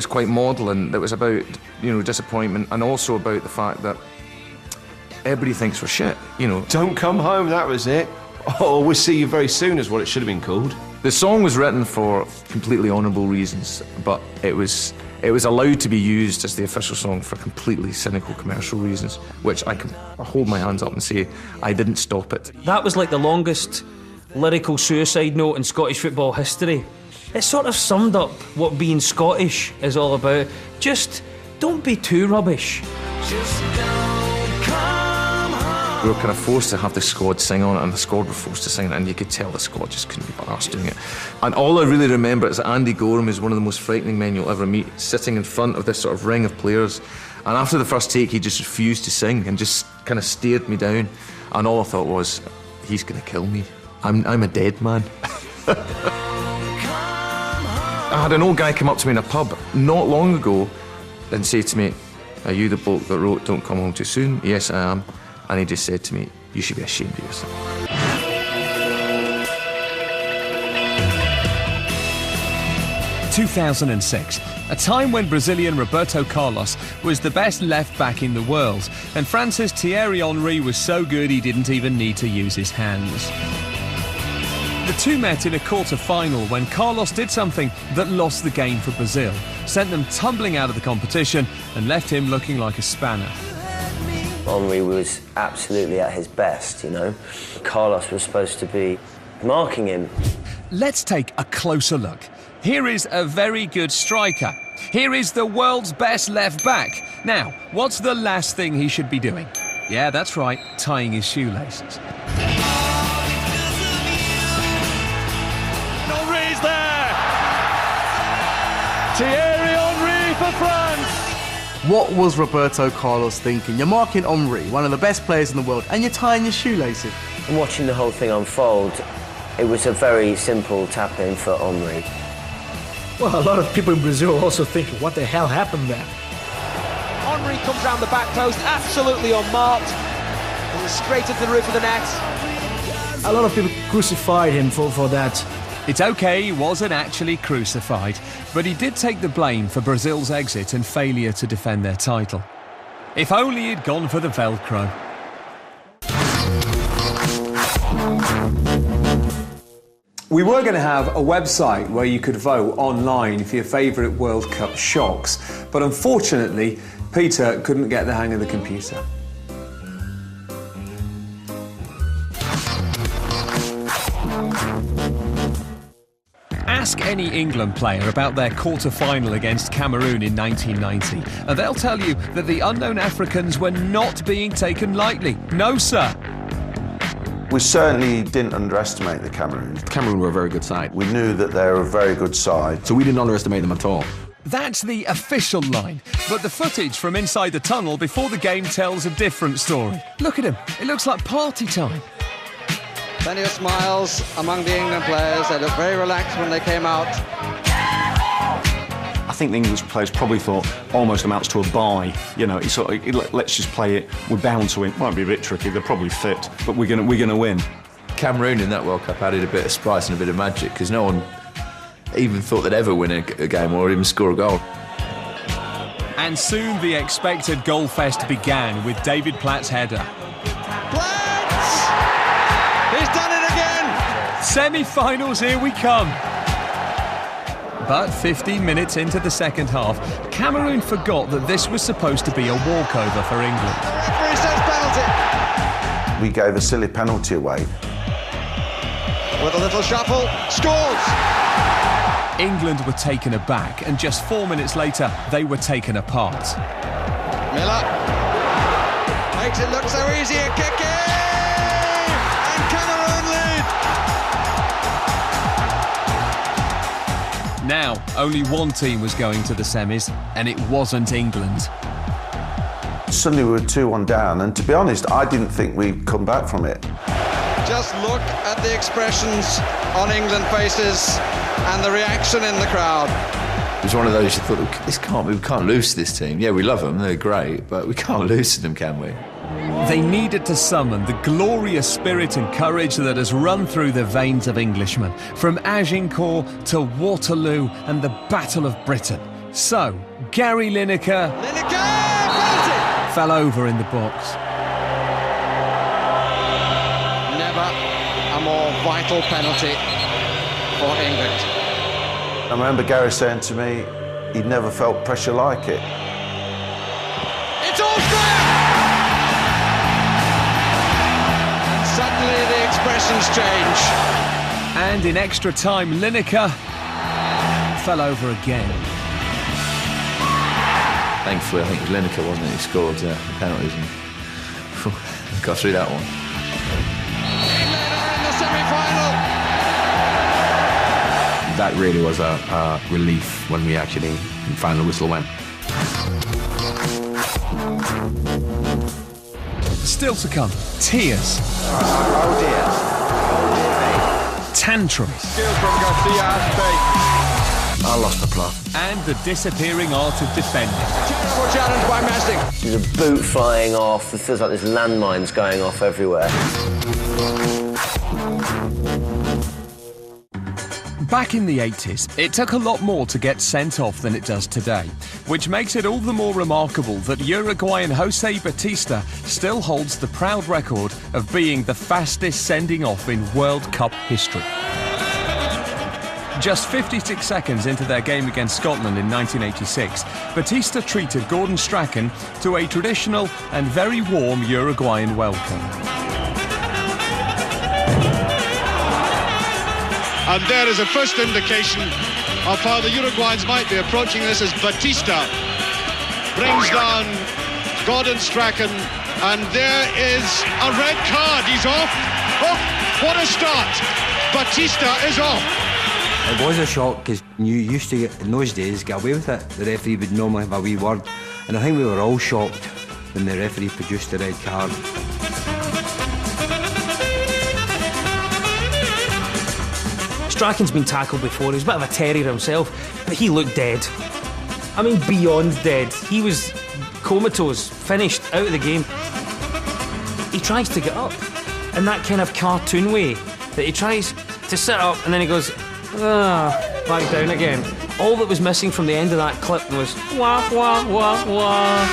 quite maudlin, that was about, you know, disappointment, and also about the fact that everybody thinks we're shit, you know. Don't come home, that was it. Oh, we'll see you very soon is what it should have been called. The song was written for completely honourable reasons, but it was allowed to be used as the official song for completely cynical commercial reasons, which I can hold my hands up and say I didn't stop it. That was like the longest lyrical suicide note in Scottish football history. It sort of summed up what being Scottish is all about. Just don't be too rubbish. Just don't come home. We were kind of forced to have the squad sing on it, and the squad were forced to sing it, and you could tell the squad just couldn't be arsed doing it. And all I really remember is that Andy Gorham is one of the most frightening men you'll ever meet, sitting in front of this sort of ring of players. And after the first take, he just refused to sing and just kind of stared me down. And all I thought was, he's going to kill me. I'm a dead man. I had an old guy come up to me in a pub not long ago and say to me, "Are you the bloke that wrote Don't Come Home Too Soon?" "Yes, I am." And he just said to me, "You should be ashamed of yourself." 2006, a time when Brazilian Roberto Carlos was the best left-back in the world, and France's Thierry Henry was so good he didn't even need to use his hands. The two met in a quarter-final when Carlos did something that lost the game for Brazil, sent them tumbling out of the competition and left him looking like a spanner. Henry was absolutely at his best, you know. Carlos was supposed to be marking him. Let's take a closer look. Here is a very good striker. Here is the world's best left-back. Now, what's the last thing he should be doing? Yeah, that's right, tying his shoelaces. Henry's there! Thierry Henry for France! What was Roberto Carlos thinking? You're marking Henry, one of the best players in the world, and you're tying your shoelaces. Watching the whole thing unfold, it was a very simple tap-in for Henry. Well, a lot of people in Brazil also think, what the hell happened there? Henry comes round the back post, absolutely unmarked. Straight into the roof of the net. A lot of people crucified him for that. It's okay, he wasn't actually crucified, but he did take the blame for Brazil's exit and failure to defend their title. If only he'd gone for the Velcro. We were going to have a website where you could vote online for your favourite World Cup shocks, but unfortunately, Peter couldn't get the hang of the computer. Ask any England player about their quarter-final against Cameroon in 1990, and they'll tell you that the unknown Africans were not being taken lightly. No, sir. We certainly didn't underestimate the Cameroons. Cameroon were a very good side. We knew that they were a very good side. So we didn't underestimate them at all. That's the official line, but the footage from inside the tunnel before the game tells a different story. Look at him, it looks like party time. Plenty of smiles among the England players. They looked very relaxed when they came out. I think the English players probably thought almost amounts to a bye. You know, it's sort of, let's just play it. We're bound to win. Might be a bit tricky. They're probably fit, but we're gonna win. Cameroon in that World Cup added a bit of spice and a bit of magic because no one even thought they'd ever win a game or even score a goal. And soon the expected goal fest began with David Platt's header. Platts! He's done it again! Semi-finals, here we come. But 15 minutes into the second half, Cameroon forgot that this was supposed to be a walkover for England. The referee says penalty. We gave a silly penalty away. With a little shuffle, scores! England were taken aback, and just 4 minutes later, they were taken apart. Miller makes it look so easy, a kick in! And Cameroon lead! Now, only one team was going to the semis, and it wasn't England. Suddenly we were 2-1 down, and to be honest, I didn't think we'd come back from it. Just look at the expressions on England faces and the reaction in the crowd. It was one of those you thought, we can't lose to this team. Yeah, we love them, they're great, but we can't lose to them, can we? They needed to summon the glorious spirit and courage that has run through the veins of Englishmen, from Agincourt to Waterloo and the Battle of Britain. So, Gary Lineker fell over in the box. Never a more vital penalty for England. I remember Gary saying to me, he'd never felt pressure like it. It's all square! And suddenly the expressions change. And in extra time, Lineker fell over again. Thankfully, I think it was Lineker, wasn't it? He scored the penalties and got through that one. England are in the semi-final. That really was a relief when we actually, the final whistle went. Still to come, tears. Oh dear. Oh dear. Tantrums. Skill from Garcia. I lost the plot. And the disappearing art of defending. Terrible challenge by Mastic. There's a boot flying off. It feels like there's landmines going off everywhere. Back in the 80s, it took a lot more to get sent off than it does today, which makes it all the more remarkable that Uruguayan Jose Batista still holds the proud record of being the fastest sending off in World Cup history. Just 56 seconds into their game against Scotland in 1986, Batista treated Gordon Strachan to a traditional and very warm Uruguayan welcome. And there is a first indication of how the Uruguayans might be approaching this as Batista brings down Gordon Strachan, and there is a red card. He's off. Oh, what a start. Batista is off. It was a shock because you used to, in those days, get away with it. The referee would normally have a wee word, and I think we were all shocked when the referee produced the red card. Strachan's been tackled before. He was a bit of a terrier himself, but he looked dead. I mean, beyond dead. He was comatose, finished, out of the game. He tries to get up in that kind of cartoon way, that he tries to sit up and then he goes, back down again. All that was missing from the end of that clip was wah, wah, wah, wah.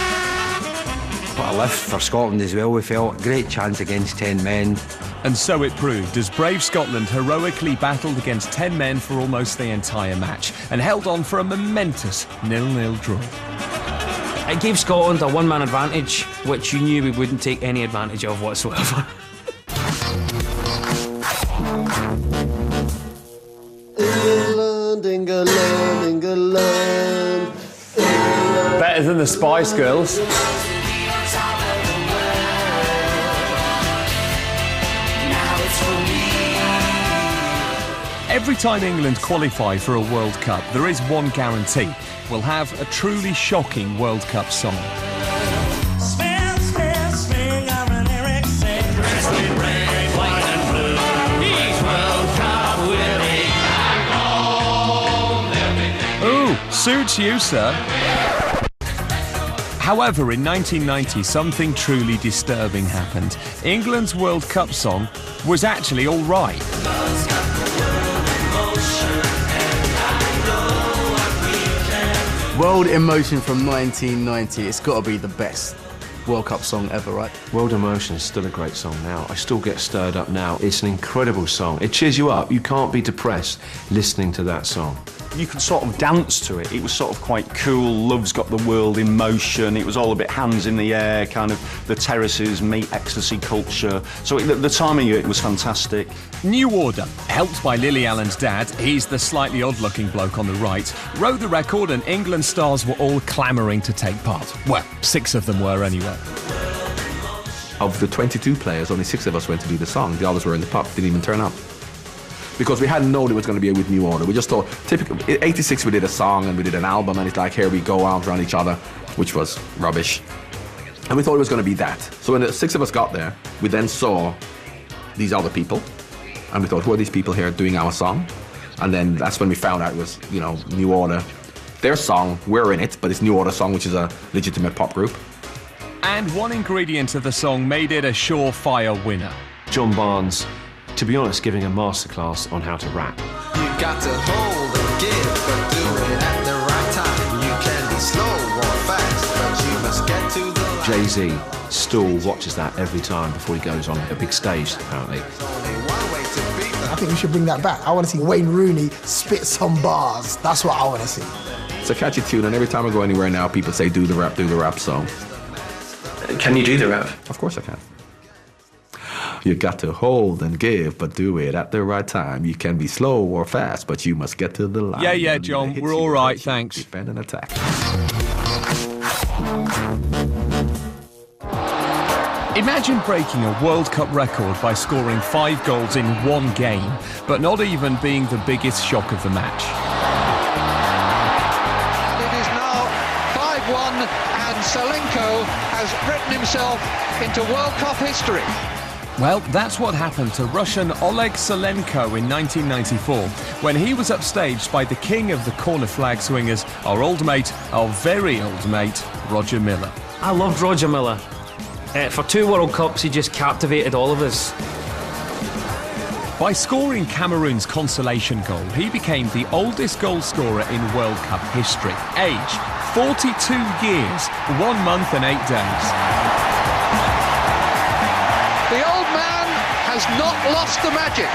What a lift for Scotland as well, we felt. Great chance against 10 men. And so it proved, as brave Scotland heroically battled against 10 men for almost the entire match and held on for a momentous 0-0 draw. It gave Scotland a one-man advantage, which you knew we wouldn't take any advantage of whatsoever. England, England, England. Better than the Spice Girls. Every time England qualify for a World Cup, there is one guarantee. We'll have a truly shocking World Cup song. Ooh, suits you, sir. However, in 1990, something truly disturbing happened. England's World Cup song was actually all right. World Emotion from 1990. It's got to be the best World Cup song ever, right? World Emotion is still a great song now. I still get stirred up now. It's an incredible song. It cheers you up. You can't be depressed listening to that song. You could sort of dance to it. It was sort of quite cool. Love's got the world in motion. It was all a bit hands in the air, kind of the terraces meet ecstasy culture. So the timing of it was fantastic. New Order, helped by Lily Allen's dad, he's the slightly odd-looking bloke on the right, wrote the record and England stars were all clamouring to take part. Well, 6 of them were anyway. Of the 22 players, only 6 of us went to do the song. The others were in the pub, didn't even turn up. Because we hadn't known it was going to be with New Order. We just thought, typically, in 86 we did a song and we did an album and it's like, here we go, arms around each other, which was rubbish. And we thought it was going to be that. So when the 6 of us got there, we then saw these other people and we thought, who are these people here doing our song? And then that's when we found out it was, you know, New Order. Their song, we're in it, but it's New Order song, which is a legitimate pop group. And one ingredient of the song made it a surefire winner. John Barnes, to be honest, giving a masterclass on how to rap. You got to hold and give, but do it at the right time. You can be slow or fast, but you must get to the line. Jay-Z still watches that every time before he goes on a big stage, apparently. I think we should bring that back. I want to see Wayne Rooney spit some bars. That's what I want to see. It's a catchy tune, and every time I go anywhere now, people say, do the rap song. Can you do the rap? Of course I can. You got to hold and give, but do it at the right time. You can be slow or fast, but you must get to the line. Yeah, John, we're all right, thanks. Defend and attack. Imagine breaking a World Cup record by scoring 5 goals in one game, but not even being the biggest shock of the match. It is now 5-1, and Salenko has written himself into World Cup history. Well, that's what happened to Russian Oleg Salenko in 1994, when he was upstaged by the king of the corner flag swingers, our old mate, our very old mate, Roger Milla. I loved Roger Milla. For 2 World Cups, he just captivated all of us. By scoring Cameroon's consolation goal, he became the oldest goal scorer in World Cup history. Age, 42 years, 1 month and 8 days. The old man has not lost the magic.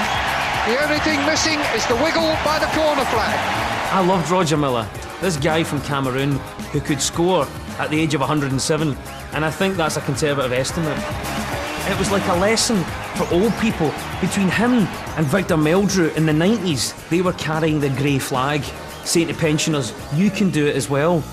The only thing missing is the wiggle by the corner flag. I loved Roger Milla, this guy from Cameroon who could score at the age of 107, and I think that's a conservative estimate. It was like a lesson for old people. Between him and Victor Meldrew in the 90s, they were carrying the grey flag, saying to pensioners, you can do it as well.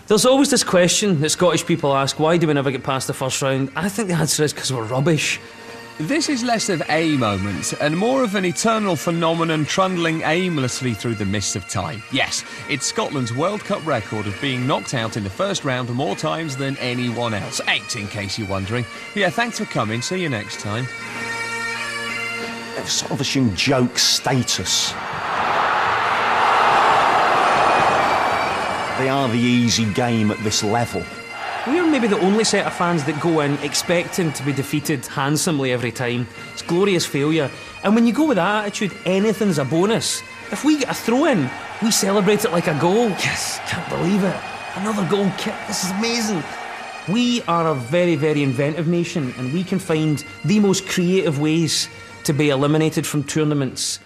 There's always this question that Scottish people ask, why do we never get past the first round? I think the answer is because we're rubbish. This is less of a moment and more of an eternal phenomenon trundling aimlessly through the mists of time. Yes, it's Scotland's World Cup record of being knocked out in the first round more times than anyone else. 8, in case you're wondering. Yeah, thanks for coming. See you next time. They've sort of assumed joke status. They are the easy game at this level. We're maybe the only set of fans that go in expecting to be defeated handsomely every time. It's glorious failure. And when you go with that attitude, anything's a bonus. If we get a throw-in, we celebrate it like a goal. Yes, can't believe it. Another goal kick. This is amazing. We are a very, very inventive nation, and we can find the most creative ways to be eliminated from tournaments.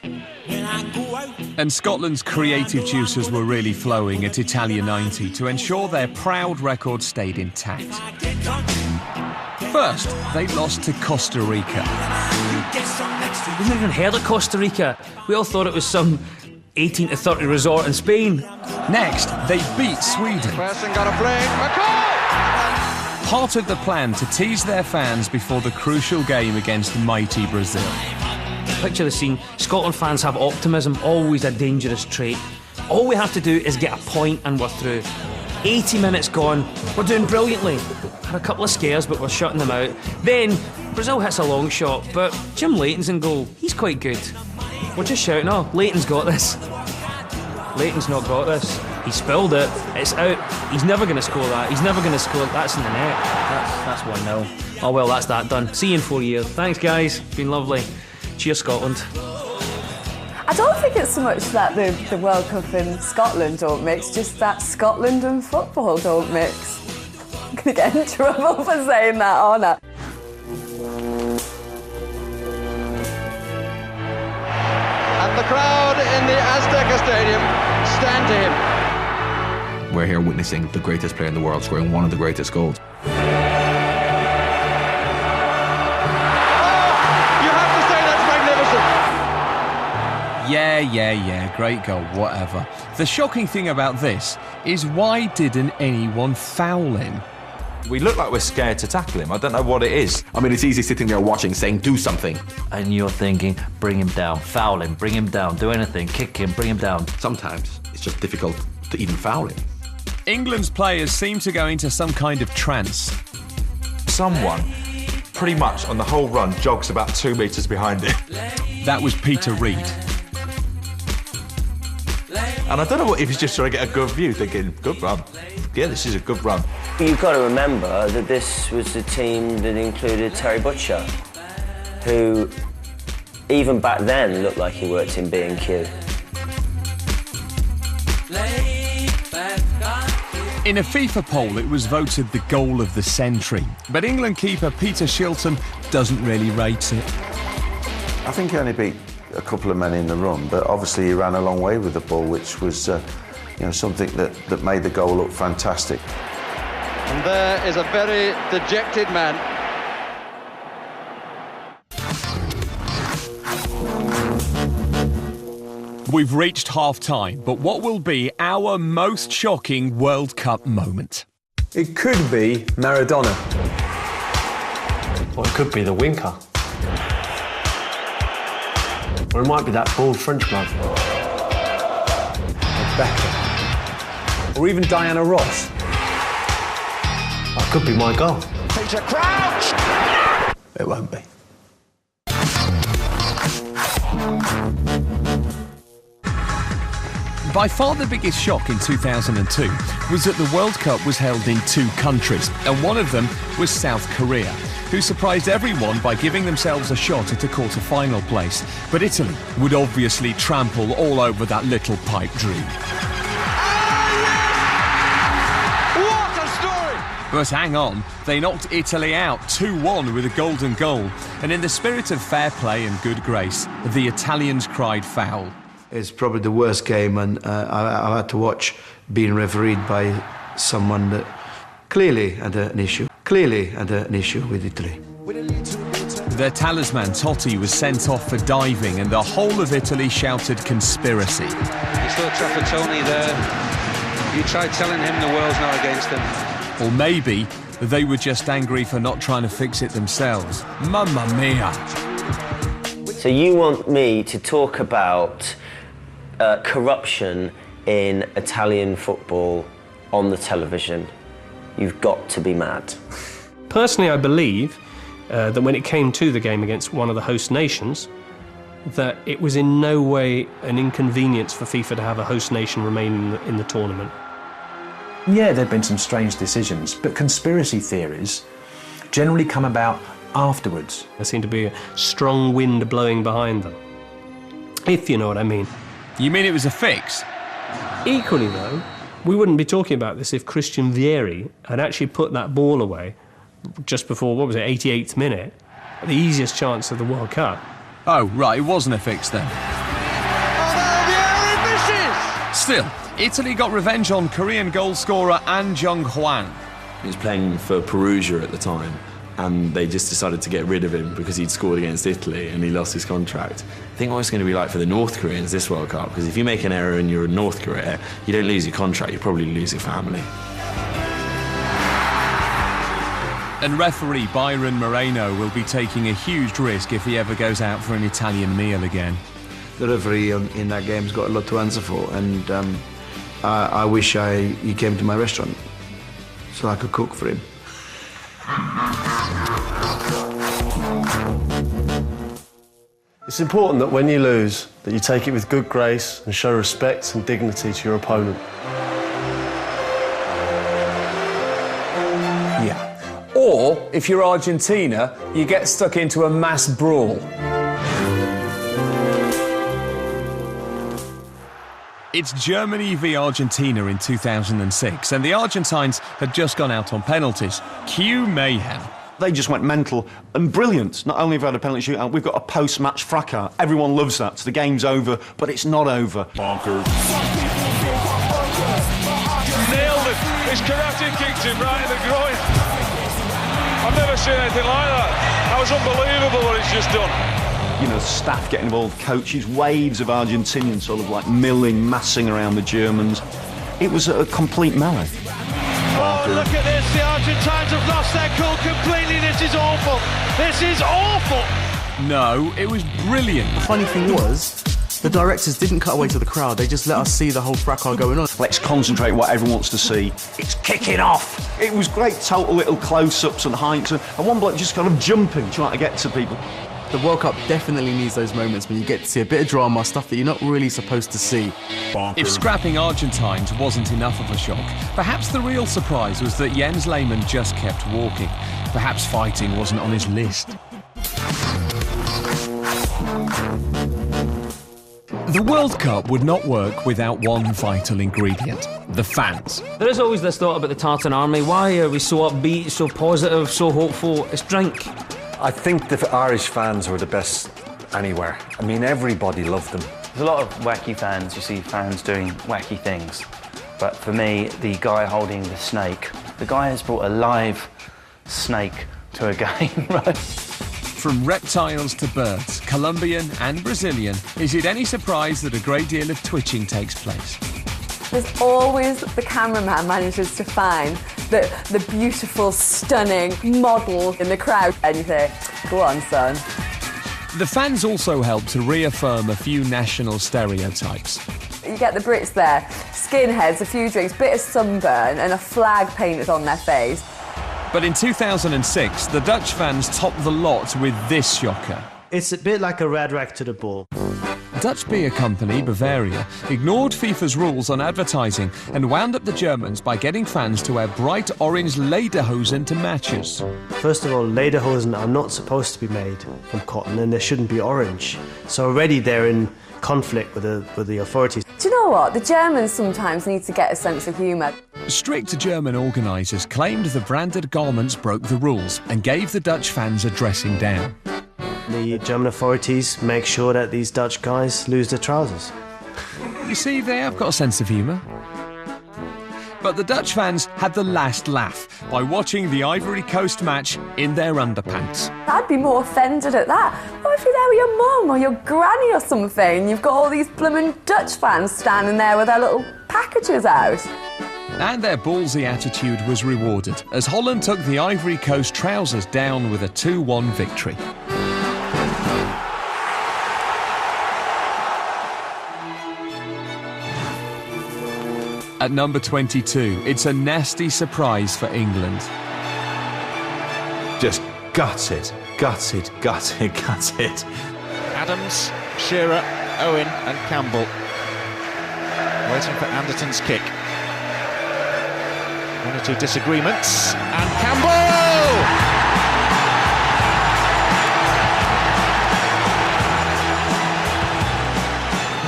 And Scotland's creative juices were really flowing at Italia 90 to ensure their proud record stayed intact. First, they lost to Costa Rica. We haven't even heard of Costa Rica. We all thought it was some 18 to 30 resort in Spain. Next, they beat Sweden. Person got a fling. McCall! Part of the plan to tease their fans before the crucial game against mighty Brazil. Picture the scene. Scotland fans have optimism, always a dangerous trait. All we have to do is get a point and we're through. 80 minutes gone, we're doing brilliantly. Had a couple of scares, but we're shutting them out. Then, Brazil hits a long shot, but Jim Leighton's in goal. He's quite good. We're just shouting, oh, Leighton's got this. Leighton's not got this. He spilled it, it's out. He's never going to score that. He's never going to score. That's in the net. That's 1-0. Oh well, that's that done. See you in 4 years. Thanks guys, been lovely. Cheers Scotland. I don't think it's so much that the World Cup in Scotland don't mix, just that Scotland and football don't mix. I'm going to get in trouble for saying that, aren't I? And the crowd in the Azteca Stadium stand to him. We're here witnessing the greatest player in the world scoring one of the greatest goals. Yeah, great goal, whatever. The shocking thing about this is why didn't anyone foul him? We look like we're scared to tackle him. I don't know what it is. I mean, it's easy sitting there watching, saying, do something. And you're thinking, bring him down, foul him, bring him down, do anything, kick him, bring him down. Sometimes it's just difficult to even foul him. England's players seem to go into some kind of trance. Someone, pretty much on the whole run, jogs about 2 metres behind him. That was Peter Reid. And I don't know if he's just trying to get a good view, thinking, good run. Yeah, this is a good run. You've got to remember that this was the team that included Terry Butcher, who even back then looked like he worked in B&Q. In a FIFA poll, it was voted the goal of the century, but England keeper Peter Shilton doesn't really rate it. I think he only beat a couple of men in the run, but obviously he ran a long way with the ball, which was something that made the goal look fantastic. And there is a very dejected man. We've reached half-time, but what will be our most shocking World Cup moment? It could be Maradona. Or it could be the Winker. Or it might be that bald French bloke. Or Beckham. Or even Diana Ross. Or it could be my goal. Peter Crouch! It won't be. By far the biggest shock in 2002 was that the World Cup was held in 2 countries, and one of them was South Korea, who surprised everyone by giving themselves a shot at a quarter-final place. But Italy would obviously trample all over that little pipe dream. But hang on, they knocked Italy out 2-1 with a golden goal. And in the spirit of fair play and good grace, the Italians cried foul. It's probably the worst game, and I had to watch being refereed by someone that clearly had an issue with Italy. Their talisman Totti was sent off for diving, and the whole of Italy shouted conspiracy. You saw Trapattoni there. You tried telling him the world's not against him. Or maybe they were just angry for not trying to fix it themselves. Mamma mia! So you want me to talk about corruption in Italian football on the television? You've got to be mad. Personally, I believe that when it came to the game against one of the host nations, that it was in no way an inconvenience for FIFA to have a host nation remain in the tournament. Yeah, there have been some strange decisions, but conspiracy theories generally come about afterwards. There seemed to be a strong wind blowing behind them, if you know what I mean. You mean it was a fix? Equally, though, we wouldn't be talking about this if Christian Vieri had actually put that ball away just before, 88th minute, the easiest chance of the World Cup. Oh, right, it wasn't a fix then. Oh, Vieri misses! Still, Italy got revenge on Korean goalscorer An Jung-hwan. He was playing for Perugia at the time, and they just decided to get rid of him because he'd scored against Italy and he lost his contract. I think what it's going to be like for the North Koreans this World Cup, because if you make an error and you're in North Korea, you don't lose your contract, you probably lose your family. And referee Byron Moreno will be taking a huge risk if he ever goes out for an Italian meal again. The referee in that game's got a lot to answer for, and I wish he came to my restaurant so I could cook for him. It's important that when you lose, that you take it with good grace and show respect and dignity to your opponent. Yeah. Or, if you're Argentina, you get stuck into a mass brawl. It's Germany v Argentina in 2006, and the Argentines had just gone out on penalties. Cue mayhem. They just went mental and brilliant. Not only have we had a penalty shootout, we've got a post-match fracas. Everyone loves that. So the game's over, but it's not over. Bonkers. Nailed it. His karate kicked him right in the groin. I've never seen anything like that. That was unbelievable what he's just done. You know, staff getting involved, coaches, waves of Argentinians sort of like massing around the Germans. It was a complete melee. Oh, look at this. The Argentines have lost their cool completely. This is awful. This is awful. No, it was brilliant. The funny thing was, the directors didn't cut away to the crowd. They just let us see the whole fracas going on. Let's concentrate what everyone wants to see. It's kicking off. It was great, total little close-ups and heights. And one bloke just kind of jumping, trying to get to people. The World Cup definitely needs those moments when you get to see a bit of drama, stuff that you're not really supposed to see. If scrapping Argentines wasn't enough of a shock, perhaps the real surprise was that Jens Lehmann just kept walking. Perhaps fighting wasn't on his list. The World Cup would not work without one vital ingredient: the fans. There is always this thought about the Tartan Army. Why are we so upbeat, so positive, so hopeful? It's drink. I think the Irish fans were the best anywhere. I mean, everybody loved them. There's a lot of wacky fans. You see fans doing wacky things. But for me, the guy holding the snake, the guy has brought a live snake to a game, right? From reptiles to birds, Colombian and Brazilian, is it any surprise that a great deal of twitching takes place? There's always the cameraman manages to find the beautiful, stunning model in the crowd. And you think, go on, son. The fans also help to reaffirm a few national stereotypes. You get the Brits there, skinheads, a few drinks, bit of sunburn and a flag painted on their face. But in 2006, the Dutch fans topped the lot with this shocker. It's a bit like a red rag to the bull. Dutch beer company Bavaria ignored FIFA's rules on advertising and wound up the Germans by getting fans to wear bright orange lederhosen to matches. First of all, lederhosen are not supposed to be made from cotton, and they shouldn't be orange. So already they're in conflict with the authorities. Do you know what? The Germans sometimes need to get a sense of humour. Strict German organisers claimed the branded garments broke the rules and gave the Dutch fans a dressing down. The German authorities make sure that these Dutch guys lose their trousers. You see, they have got a sense of humour. But the Dutch fans had the last laugh by watching the Ivory Coast match in their underpants. I'd be more offended at that. What if you're there with your mum or your granny or something? You've got all these blooming Dutch fans standing there with their little packages out. And their ballsy attitude was rewarded as Holland took the Ivory Coast trousers down with a 2-1 victory. At number 22, it's a nasty surprise for England. Just gutted. Adams, Shearer, Owen and Campbell waiting for Anderton's kick. One or two disagreements, and Campbell!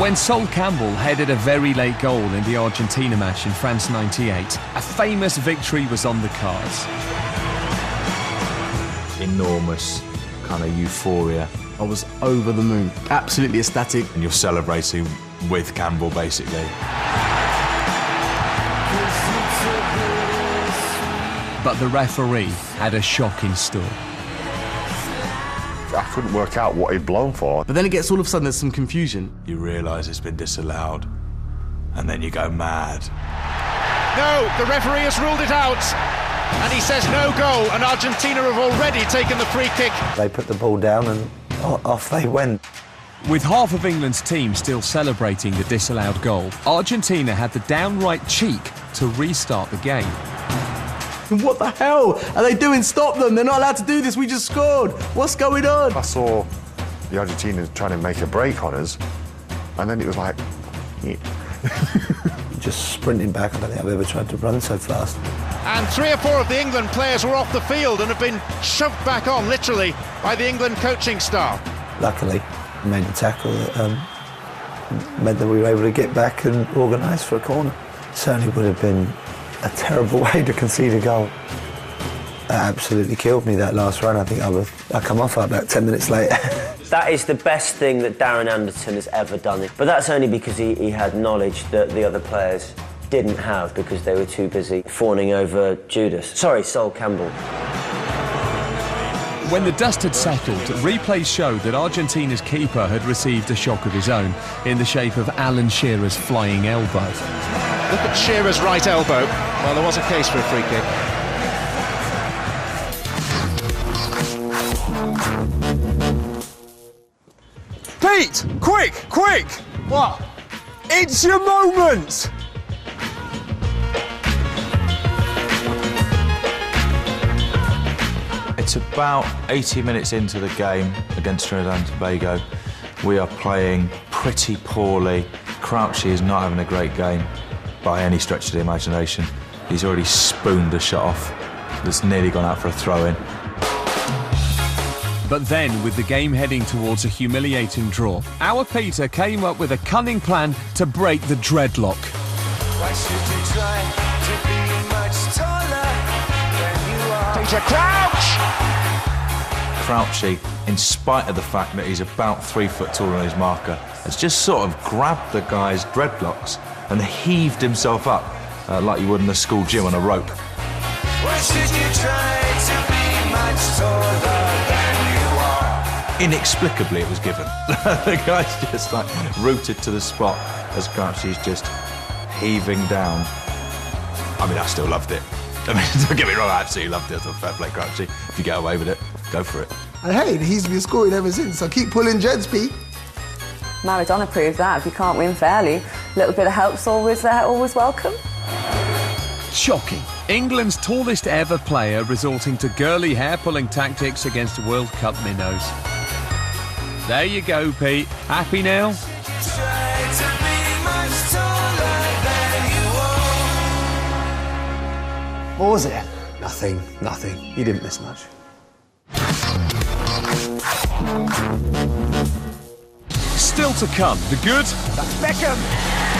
When Sol Campbell headed a very late goal in the Argentina match in France '98, a famous victory was on the cards. Enormous kind of euphoria. I was over the moon, absolutely ecstatic. And you're celebrating with Campbell, basically. But the referee had a shock in store. I couldn't work out what he'd blown for. But then it gets all of a sudden there's some confusion. You realise it's been disallowed, and then you go mad. No, the referee has ruled it out, and he says no goal, and Argentina have already taken the free kick. They put the ball down and off they went. With half of England's team still celebrating the disallowed goal, Argentina had the downright cheek to restart the game. What the hell are they doing? Stop them! They're not allowed to do this. We just scored. What's going on? I saw the Argentinians trying to make a break on us, and then it was like, yeah. Just sprinting back. I don't think I've ever tried to run so fast. And 3 or 4 of the England players were off the field and have been shoved back on, literally, by the England coaching staff. Luckily, I made the tackle that meant that we were able to get back and organise for a corner. Certainly would have been a terrible way to concede a goal. That absolutely killed me, that last run. I think I come off about 10 minutes later. That is the best thing that Darren Anderton has ever done. But that's only because he had knowledge that the other players didn't have because they were too busy fawning over Judas. Sorry, Sol Campbell. When the dust had settled, replays showed that Argentina's keeper had received a shock of his own in the shape of Alan Shearer's flying elbow. Look at Shearer's right elbow. Well, there was a case for a free kick. Pete! Quick! What? It's your moment! It's about 80 minutes into the game against Trinidad and Tobago. We are playing pretty poorly. Crouchy is not having a great game by any stretch of the imagination. He's already spooned a shot off that's nearly gone out for a throw-in. But then, with the game heading towards a humiliating draw, our Peter came up with a cunning plan to break the dreadlock. Why should you try to be much taller than you are? Peter Crouch! Crouchy, in spite of the fact that he's about 3 foot taller than his marker, has just sort of grabbed the guy's dreadlocks and heaved himself up like you would in a school gym on a rope. Why should you try to be much taller than you are? Inexplicably, it was given. The guy's just like rooted to the spot as Crouchy's just heaving down. I mean, I still loved it. I mean, don't get me wrong, I absolutely loved it. I thought, fair play, Crouchy. If you get away with it, go for it. And hey, he's been scoring ever since, so keep pulling Jeds, Pete. Maradona proved that if you can't win fairly, a little bit of help's always welcome. Shocking. England's tallest ever player resorting to girly hair-pulling tactics against World Cup minnows. There you go, Pete. Happy now? Try to be much taller than you are. What was it? Nothing. You didn't miss much. Still to come, the good. That's Beckham.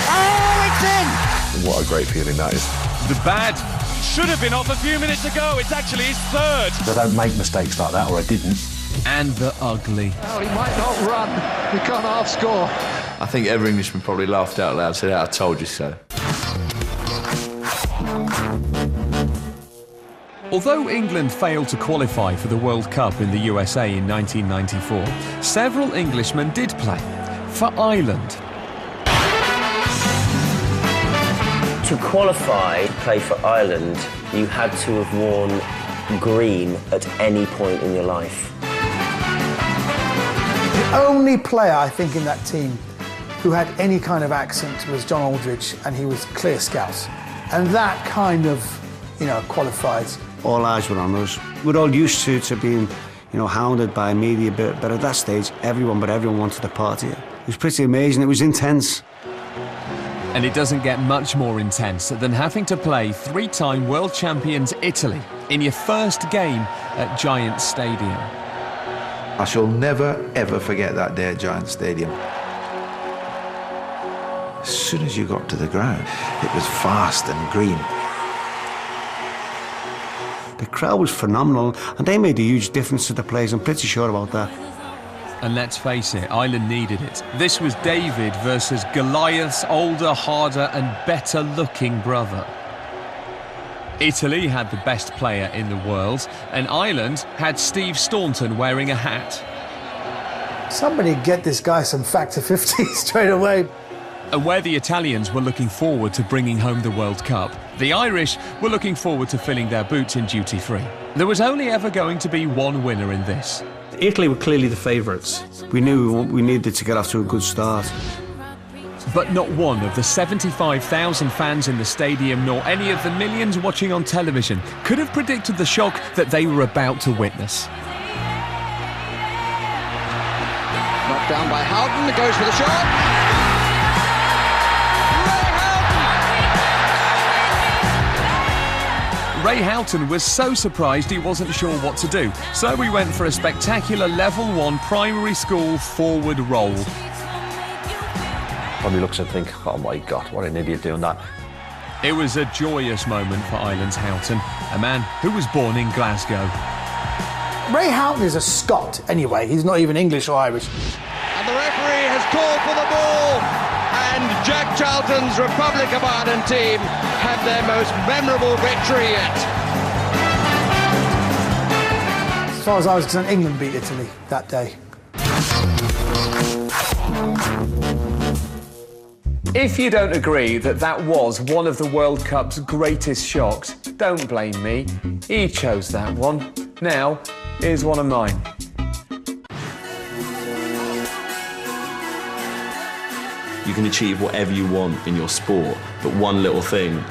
Oh, it's in! What a great feeling that is. The bad. Should have been off a few minutes ago. It's actually his third. I don't make mistakes like that, or I didn't. And the ugly. Oh, he might not run. We can't half score. I think every Englishman probably laughed out loud, said, I told you so. Although England failed to qualify for the World Cup in the USA in 1994, several Englishmen did play for Ireland. To qualify to play for Ireland, you had to have worn green at any point in your life. The only player, I think, in that team who had any kind of accent was John Aldridge, and he was clear Scouse. And that kind of, qualifies. All eyes were on us. We're all used to being, hounded by media, but at that stage, everyone wanted to party. It was pretty amazing. It was intense. And it doesn't get much more intense than having to play three-time world champions Italy in your first game at Giants Stadium. I shall never, ever forget that day at Giants Stadium. As soon as you got to the ground, it was fast and green. The crowd was phenomenal, and they made a huge difference to the players. I'm pretty sure about that. And let's face it, Ireland needed it. This was David versus Goliath's older, harder and better-looking brother. Italy had the best player in the world, and Ireland had Steve Staunton wearing a hat. Somebody get this guy some Factor 50 straight away. And where the Italians were looking forward to bringing home the World Cup, the Irish were looking forward to filling their boots in duty-free. There was only ever going to be one winner in this. Italy were clearly the favourites. We knew we needed to get off to a good start. But not one of the 75,000 fans in the stadium, nor any of the millions watching on television, could have predicted the shock that they were about to witness. Knocked down by Houghton, goes for the shot. Ray Houghton was so surprised he wasn't sure what to do, so we went for a spectacular Level 1 primary school forward roll. Probably looks and think, oh my God, what an idiot doing that. It was a joyous moment for Ireland's Houghton, a man who was born in Glasgow. Ray Houghton is a Scot anyway, he's not even English or Irish. And the referee has called for the ball, and Jack Charlton's Republic of Ireland team have their most memorable victory yet. As far as I was concerned, England beat Italy that day. If you don't agree that that was one of the World Cup's greatest shocks, don't blame me. He chose that one. Now, here's one of mine. You can achieve whatever you want in your sport, but one little thing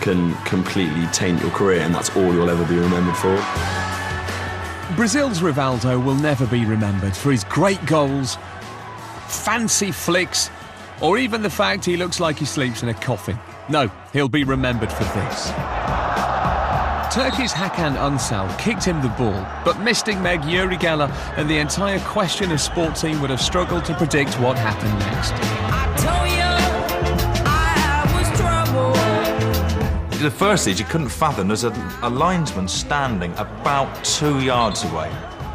can completely taint your career, and that's all you'll ever be remembered for. Brazil's Rivaldo will never be remembered for his great goals, fancy flicks, or even the fact he looks like he sleeps in a coffin. No, he'll be remembered for this. Turkey's Hakan Unsal kicked him the ball, but Mystic Meg, Yuri Geller and the entire Question of Sport team would have struggled to predict what happened next. The first stage, you couldn't fathom. There's a linesman standing about 2 yards away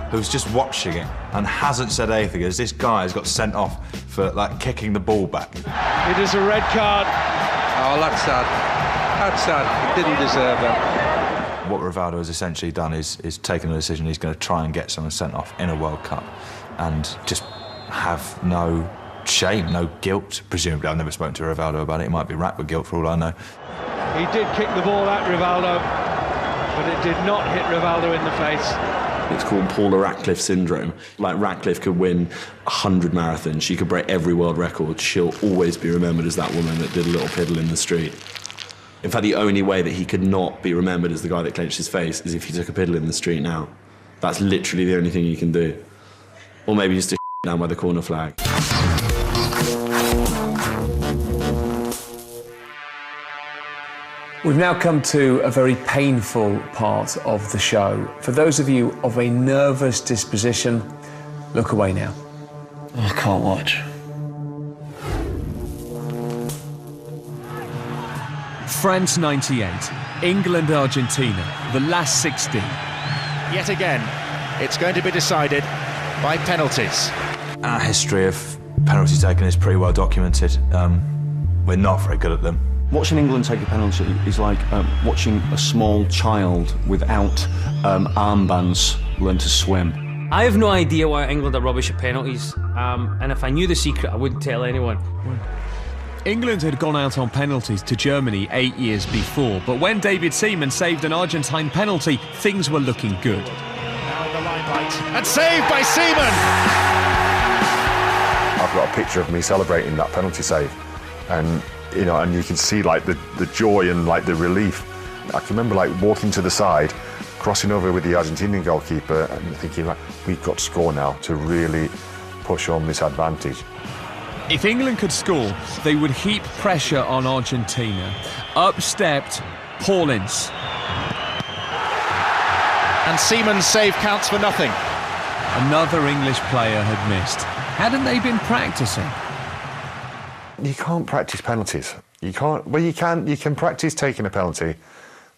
who's just watching it and hasn't said anything as this guy has got sent off for kicking the ball back. It is a red card. Oh, that's sad. That's sad. He didn't deserve that. What Rivaldo has essentially done is taken a decision he's going to try and get someone sent off in a World Cup and just have no shame, no guilt, presumably. I've never spoken to Rivaldo about it. He might be racked with guilt for all I know. He did kick the ball at Rivaldo, but it did not hit Rivaldo in the face. It's called Paula Radcliffe syndrome. Like, Radcliffe could win 100 marathons, she could break every world record, she'll always be remembered as that woman that did a little piddle in the street. In fact, the only way that he could not be remembered as the guy that clenched his face is if he took a piddle in the street now. That's literally the only thing you can do. Or maybe just a down by the corner flag. We've now come to a very painful part of the show. For those of you of a nervous disposition, look away now. I can't watch. France 98, England Argentina, the last 16. Yet again, it's going to be decided by penalties. Our history of penalty taking is pretty well documented. We're not very good at them. Watching England take a penalty is like watching a small child without armbands learn to swim. I have no idea why England are rubbish at penalties, and if I knew the secret, I wouldn't tell anyone. England had gone out on penalties to Germany 8 years before, but when David Seaman saved an Argentine penalty, things were looking good. Now the limelight, and saved by Seaman! I've got a picture of me celebrating that penalty save, and you know, and you can see like the joy and like the relief. I can remember like walking to the side, crossing over with the Argentinian goalkeeper and thinking like, we've got to score now to really push on this advantage. If England could score, they would heap pressure on Argentina. Up stepped Paulins. And Seaman's save counts for nothing. Another English player had missed. Hadn't they been practicing? You can't practice penalties. You can't. Well, you can practice taking a penalty,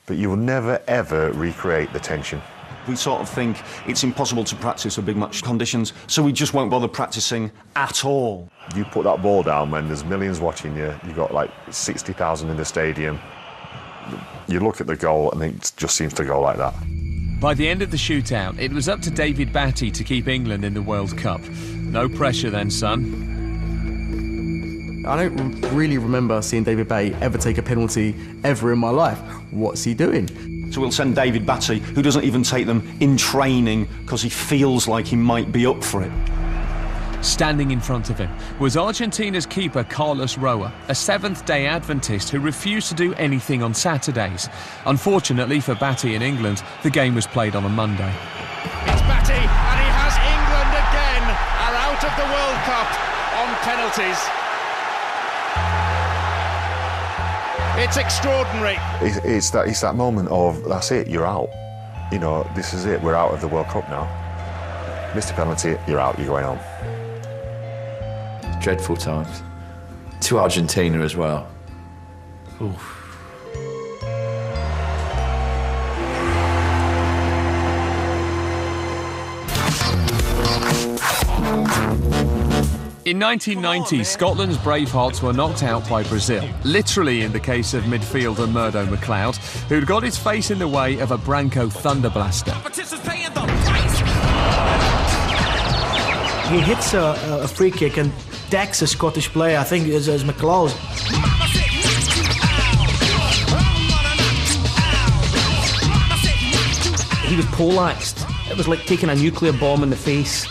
but you will never ever recreate the tension. We sort of think it's impossible to practice for big match conditions, so we just won't bother practicing at all. You put that ball down when there's millions watching you. You've got like 60,000 in the stadium. You look at the goal and it just seems to go like that. By the end of the shootout, it was up to David Batty to keep England in the World Cup. No pressure then, son. I don't really remember seeing David Batty ever take a penalty ever in my life. What's he doing? So we'll send David Batty, who doesn't even take them in training because he feels like he might be up for it. Standing in front of him was Argentina's keeper Carlos Roa, a Seventh-day Adventist who refused to do anything on Saturdays. Unfortunately for Batty in England, the game was played on a Monday. It's Batty, and he has England again, are out of the World Cup on penalties. It's extraordinary. It's that moment of, that's it, you're out. You know, this is it, we're out of the World Cup now. Missed a penalty, you're out, you're going home. Dreadful times. To Argentina as well. Oof. In 1990, Scotland's Bravehearts were knocked out by Brazil, literally in the case of midfielder Murdo McLeod, who'd got his face in the way of a Branco Thunderblaster. He hits a free kick and decks a Scottish player, I think it is McLeod. He was poleaxed. It was like taking a nuclear bomb in the face.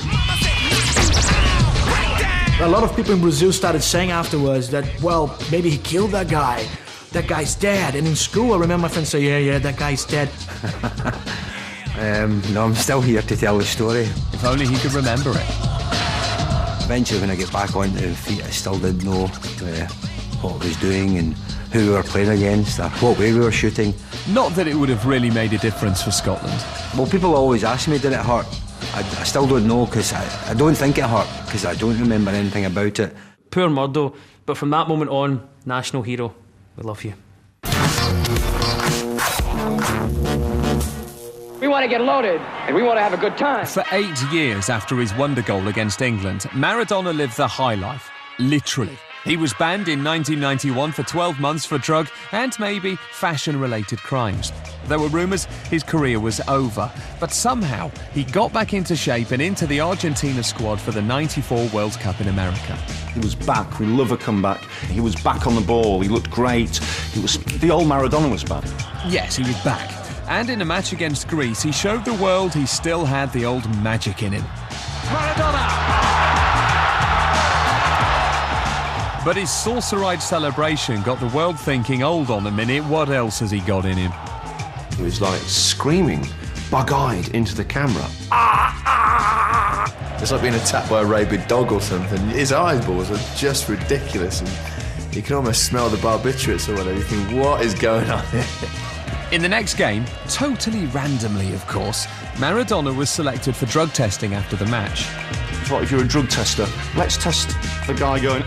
A lot of people in Brazil started saying afterwards that, well, maybe he killed that guy. That guy's dead. And in school, I remember my friends say, yeah, that guy's dead. No, I'm still here to tell the story. If only he could remember it. Eventually, when I get back onto the feet, I still didn't know what I was doing and who we were playing against or what way we were shooting. Not that it would have really made a difference for Scotland. Well, people always ask me, did it hurt? I still don't know, because I don't think it hurt, because I don't remember anything about it. Poor Murdo, but from that moment on, national hero. We love you. We want to get loaded, and we want to have a good time. For 8 years after his wonder goal against England, Maradona lived the high life, literally. He was banned in 1991 for 12 months for drug and maybe fashion-related crimes. There were rumours his career was over, but somehow he got back into shape and into the Argentina squad for the '94 World Cup in America. He was back. We love a comeback. He was back on the ball. He looked great. The old Maradona was back. Yes, he was back. And in a match against Greece, he showed the world he still had the old magic in him. Maradona! But his saucer-eyed celebration got the world thinking, hold on a minute, what else has he got in him? He was like screaming, bug-eyed into the camera. It's like being attacked by a rabid dog or something. His eyeballs are just ridiculous. And You can almost smell the barbiturates or whatever. You think, what is going on here? In the next game, totally randomly of course, Maradona was selected for drug testing after the match. Right, if you're a drug tester, let's test the guy going,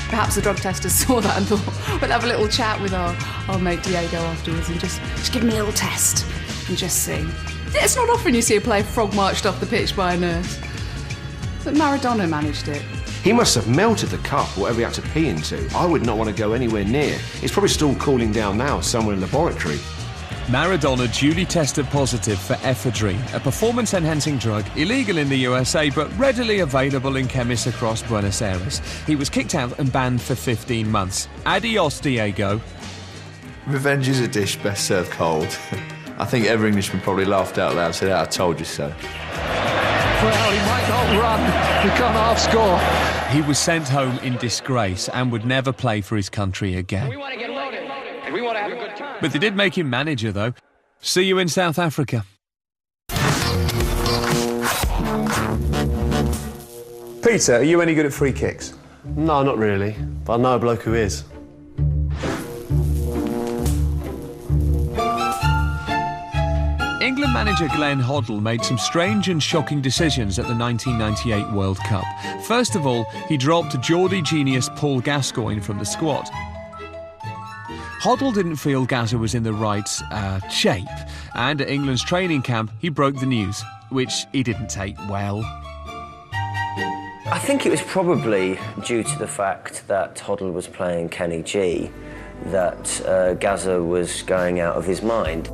Perhaps the drug testers saw that and thought, we'll have a little chat with our mate Diego afterwards and just give him a little test and just see. It's not often you see a player frog marched off the pitch by a nurse. But Maradona managed it. He must have melted the cup, whatever he had to pee into. I would not want to go anywhere near. It's probably still cooling down now somewhere in the laboratory. Maradona duly tested positive for ephedrine, a performance-enhancing drug illegal in the USA but readily available in chemists across Buenos Aires. He was kicked out and banned for 15 months. Adios, Diego. Revenge is a dish best served cold. I think every Englishman probably laughed out loud and said, I told you so. Well, he might not run. He can't half-score. He was sent home in disgrace and would never play for his country again. We want to get loaded, and we want to have a good time. But they did make him manager, though. See you in South Africa. Peter, are you any good at free kicks? No, not really. But I know a bloke who is. England manager Glenn Hoddle made some strange and shocking decisions at the 1998 World Cup. First of all, he dropped Geordie genius Paul Gascoigne from the squad. Hoddle didn't feel Gazza was in the right shape, and at England's training camp he broke the news, which he didn't take well. I think it was probably due to the fact that Hoddle was playing Kenny G that Gazza was going out of his mind.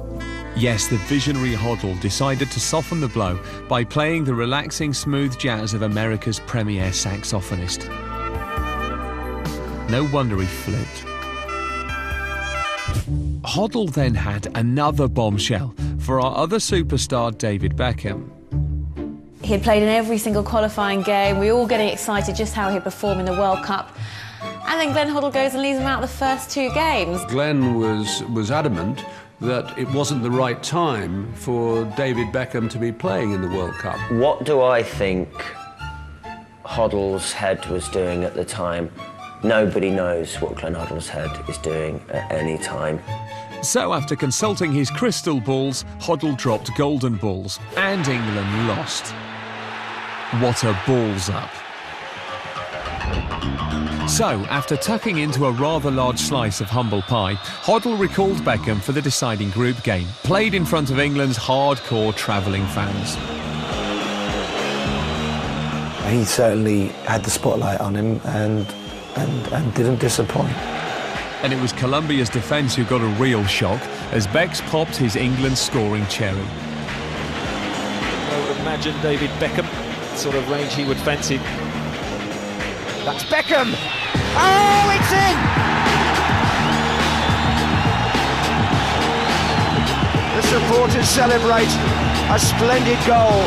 Yes, the visionary Hoddle decided to soften the blow by playing the relaxing, smooth jazz of America's premier saxophonist. No wonder he flipped. Hoddle then had another bombshell for our other superstar, David Beckham. He had played in every single qualifying game. We were all getting excited just how he'd perform in the World Cup. And then Glenn Hoddle goes and leaves him out the first two games. Glenn was adamant that it wasn't the right time for David Beckham to be playing in the World Cup. What do I think Hoddle's head was doing at the time? Nobody knows what Glenn Hoddle's head is doing at any time. So after consulting his crystal balls, Hoddle dropped golden balls, and England lost. What a balls up. So, after tucking into a rather large slice of humble pie, Hoddle recalled Beckham for the deciding group game, played in front of England's hardcore travelling fans. He certainly had the spotlight on him and didn't disappoint. And it was Colombia's defence who got a real shock as Becks popped his England scoring cherry. I would imagine David Beckham, sort of range he would fancy. That's Beckham! Oh, it's in! The supporters celebrate a splendid goal.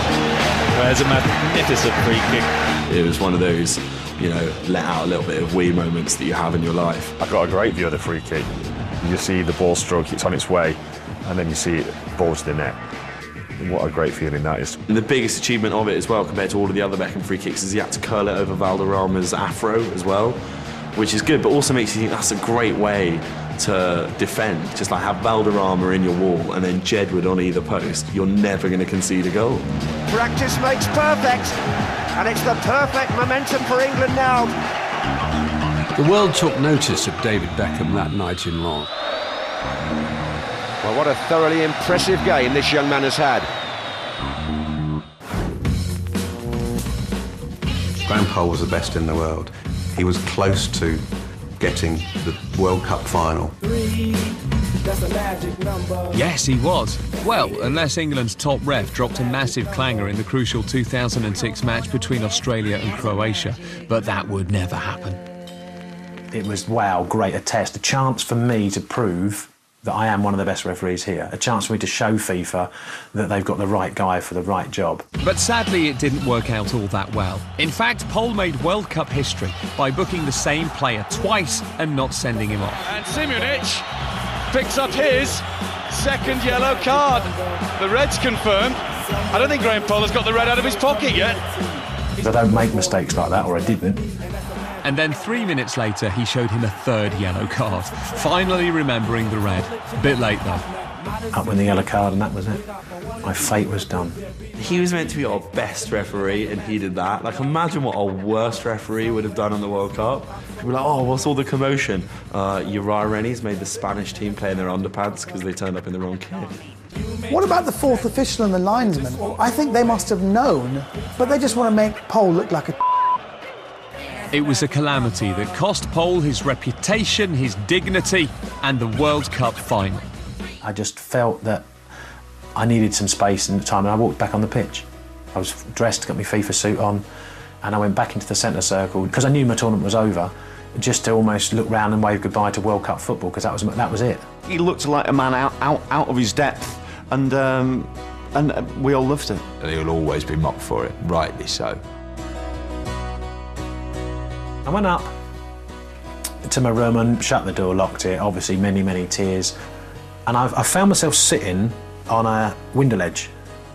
There's a magnificent free kick. It was one of those, you know, let out a little bit of wee moments that you have in your life. I got a great view of the free kick. You see the ball stroke, it's on its way, and then you see it ball to the net. What a great feeling that is. And the biggest achievement of it as well, compared to all of the other Beckham free kicks, is he had to curl it over Valderrama's afro as well, which is good, but also makes you think that's a great way to defend. Just like have Valderrama in your wall and then Jedward on either post. You're never going to concede a goal. Practice makes perfect, and it's the perfect momentum for England now. The world took notice of David Beckham that night in Lyon. Well, what a thoroughly impressive game this young man has had. Graham Poll was the best in the world. He was close to getting the World Cup final. Yes, he was. Well, unless England's top ref dropped a massive clanger in the crucial 2006 match between Australia and Croatia. But that would never happen. It was, wow, great a test. A chance for me to prove that I am one of the best referees here. A chance for me to show FIFA that they've got the right guy for the right job. But sadly, it didn't work out all that well. In fact, Poll made World Cup history by booking the same player twice and not sending him off. And Simunic picks up his second yellow card. The red's confirmed. I don't think Graham Poll has got the red out of his pocket yet. I don't make mistakes like that, or I didn't. And then 3 minutes later, he showed him a third yellow card, finally remembering the red. Bit late, though. Up with the yellow card, and that was it. My fate was done. He was meant to be our best referee, and he did that. Like, imagine what our worst referee would have done in the World Cup. We're like, oh, what's all the commotion? Uriah Rennie's made the Spanish team play in their underpants because they turned up in the wrong kit. What about the fourth official and the linesman? Well, I think they must have known, but they just want to make Pole look like a... It was a calamity that cost Pole his reputation, his dignity, and the World Cup final. I just felt that I needed some space and time, and I walked back on the pitch. I was dressed, got my FIFA suit on, and I went back into the centre circle because I knew my tournament was over, just to almost look round and wave goodbye to World Cup football, because that was it. He looked like a man out of his depth, and we all loved it. And he'll always be mocked for it, rightly so. I went up to my room and shut the door, locked it, obviously many, many tears. And I found myself sitting on a window ledge,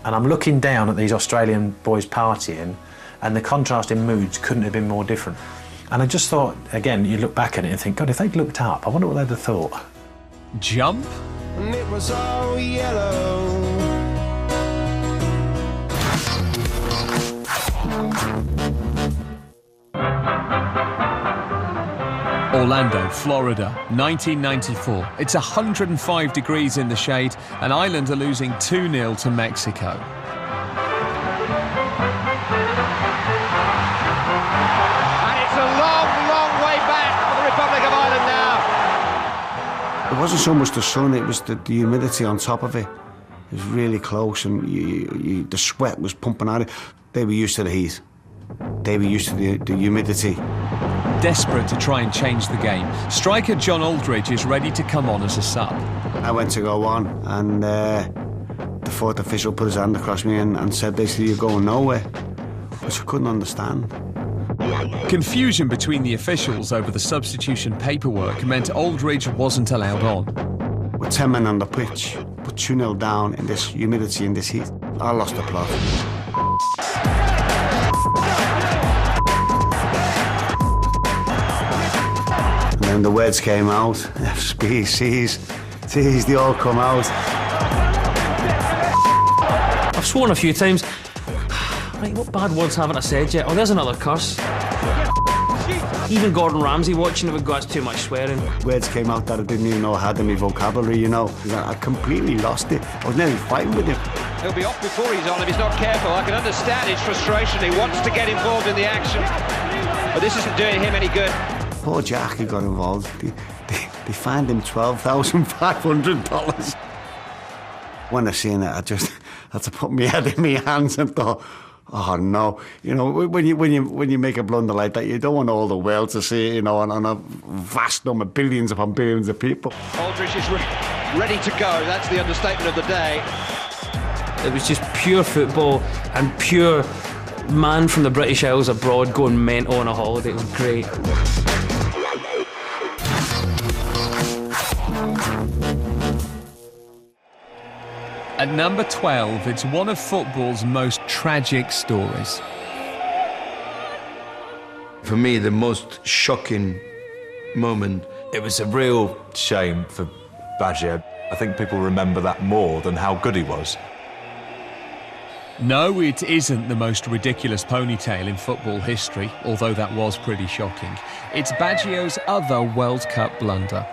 and I'm looking down at these Australian boys partying, and the contrast in moods couldn't have been more different. And I just thought, again, you look back at it and think, God, if they'd looked up, I wonder what they'd have thought. Jump? And it was all yellow. Orlando, Florida, 1994. It's 105 degrees in the shade, and Ireland are losing 2-0 to Mexico. And it's a long, long way back for the Republic of Ireland now. It wasn't so much the sun, it was the humidity on top of it. It was really close, and the sweat was pumping out. They were used to the heat. They were used to the humidity. Desperate to try and change the game, striker John Aldridge is ready to come on as a sub. I went to go on, and the fourth official put his hand across me and said, basically, you're going nowhere, which I couldn't understand. Confusion between the officials over the substitution paperwork meant Aldridge wasn't allowed on. With 10 men on the pitch, put 2-0 down in this humidity, in this heat, I lost the plot. And then the words came out, speed, C's, they all come out. I've sworn a few times. Right, what bad words haven't I said yet? Oh, there's another curse. Even Gordon Ramsay watching it would go, that's too much swearing. Words came out that I didn't even know I had in my vocabulary, you know. I completely lost it. I was nearly fighting with him. He'll be off before he's on if he's not careful. I can understand his frustration. He wants to get involved in the action, but this isn't doing him any good. Poor Jack who got involved. They fined him $12,500. When I seen it, I just had to put my head in my hands and thought, oh no. You know, when you make a blunder like that, you don't want all the world to see it, you know, on a vast number, billions upon billions of people. Aldridge is ready to go. That's the understatement of the day. It was just pure football and pure man from the British Isles abroad going mental on a holiday. It was great. At number 12, it's one of football's most tragic stories. For me, the most shocking moment. It was a real shame for Baggio. I think people remember that more than how good he was. No, it isn't the most ridiculous ponytail in football history, although that was pretty shocking. It's Baggio's other World Cup blunder.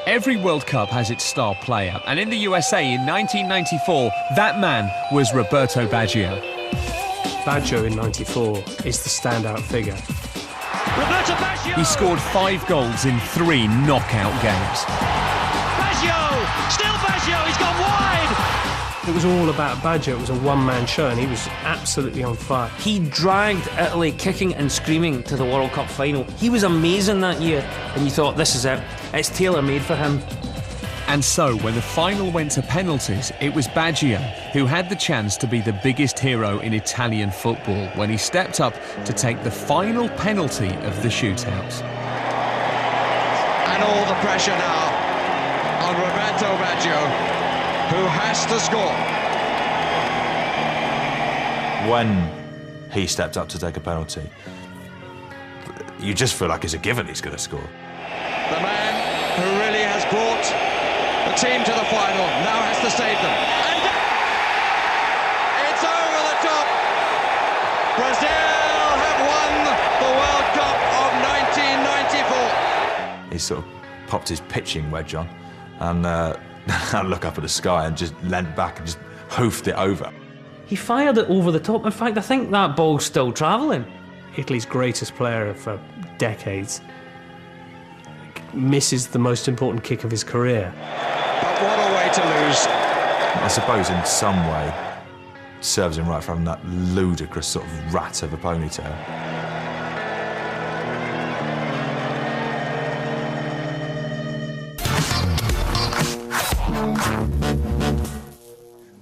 Every World Cup has its star player, and in the USA in 1994, that man was Roberto Baggio. Baggio in '94 is the standout figure. Roberto Baggio! He scored 5 goals in 3 knockout games. Baggio! Still Baggio! He's gone wide! It was all about Baggio. It was a one-man show, and he was absolutely on fire. He dragged Italy kicking and screaming to the World Cup final. He was amazing that year, and you thought, this is it. It's tailor-made for him. And so, when the final went to penalties, it was Baggio who had the chance to be the biggest hero in Italian football when he stepped up to take the final penalty of the shootout. And all the pressure now on Roberto Baggio, who has to score. When he stepped up to take a penalty, you just feel like it's a given he's going to score. The man who really has brought the team to the final now has to save them. And it's over the top. Brazil have won the World Cup of 1994. He sort of popped his pitching wedge on and I look up at the sky and just leant back and just hoofed it over. He fired it over the top. In fact, I think that ball's still travelling. Italy's greatest player for decades misses the most important kick of his career. But what a way to lose. I suppose in some way serves him right for having that ludicrous sort of rat of a ponytail.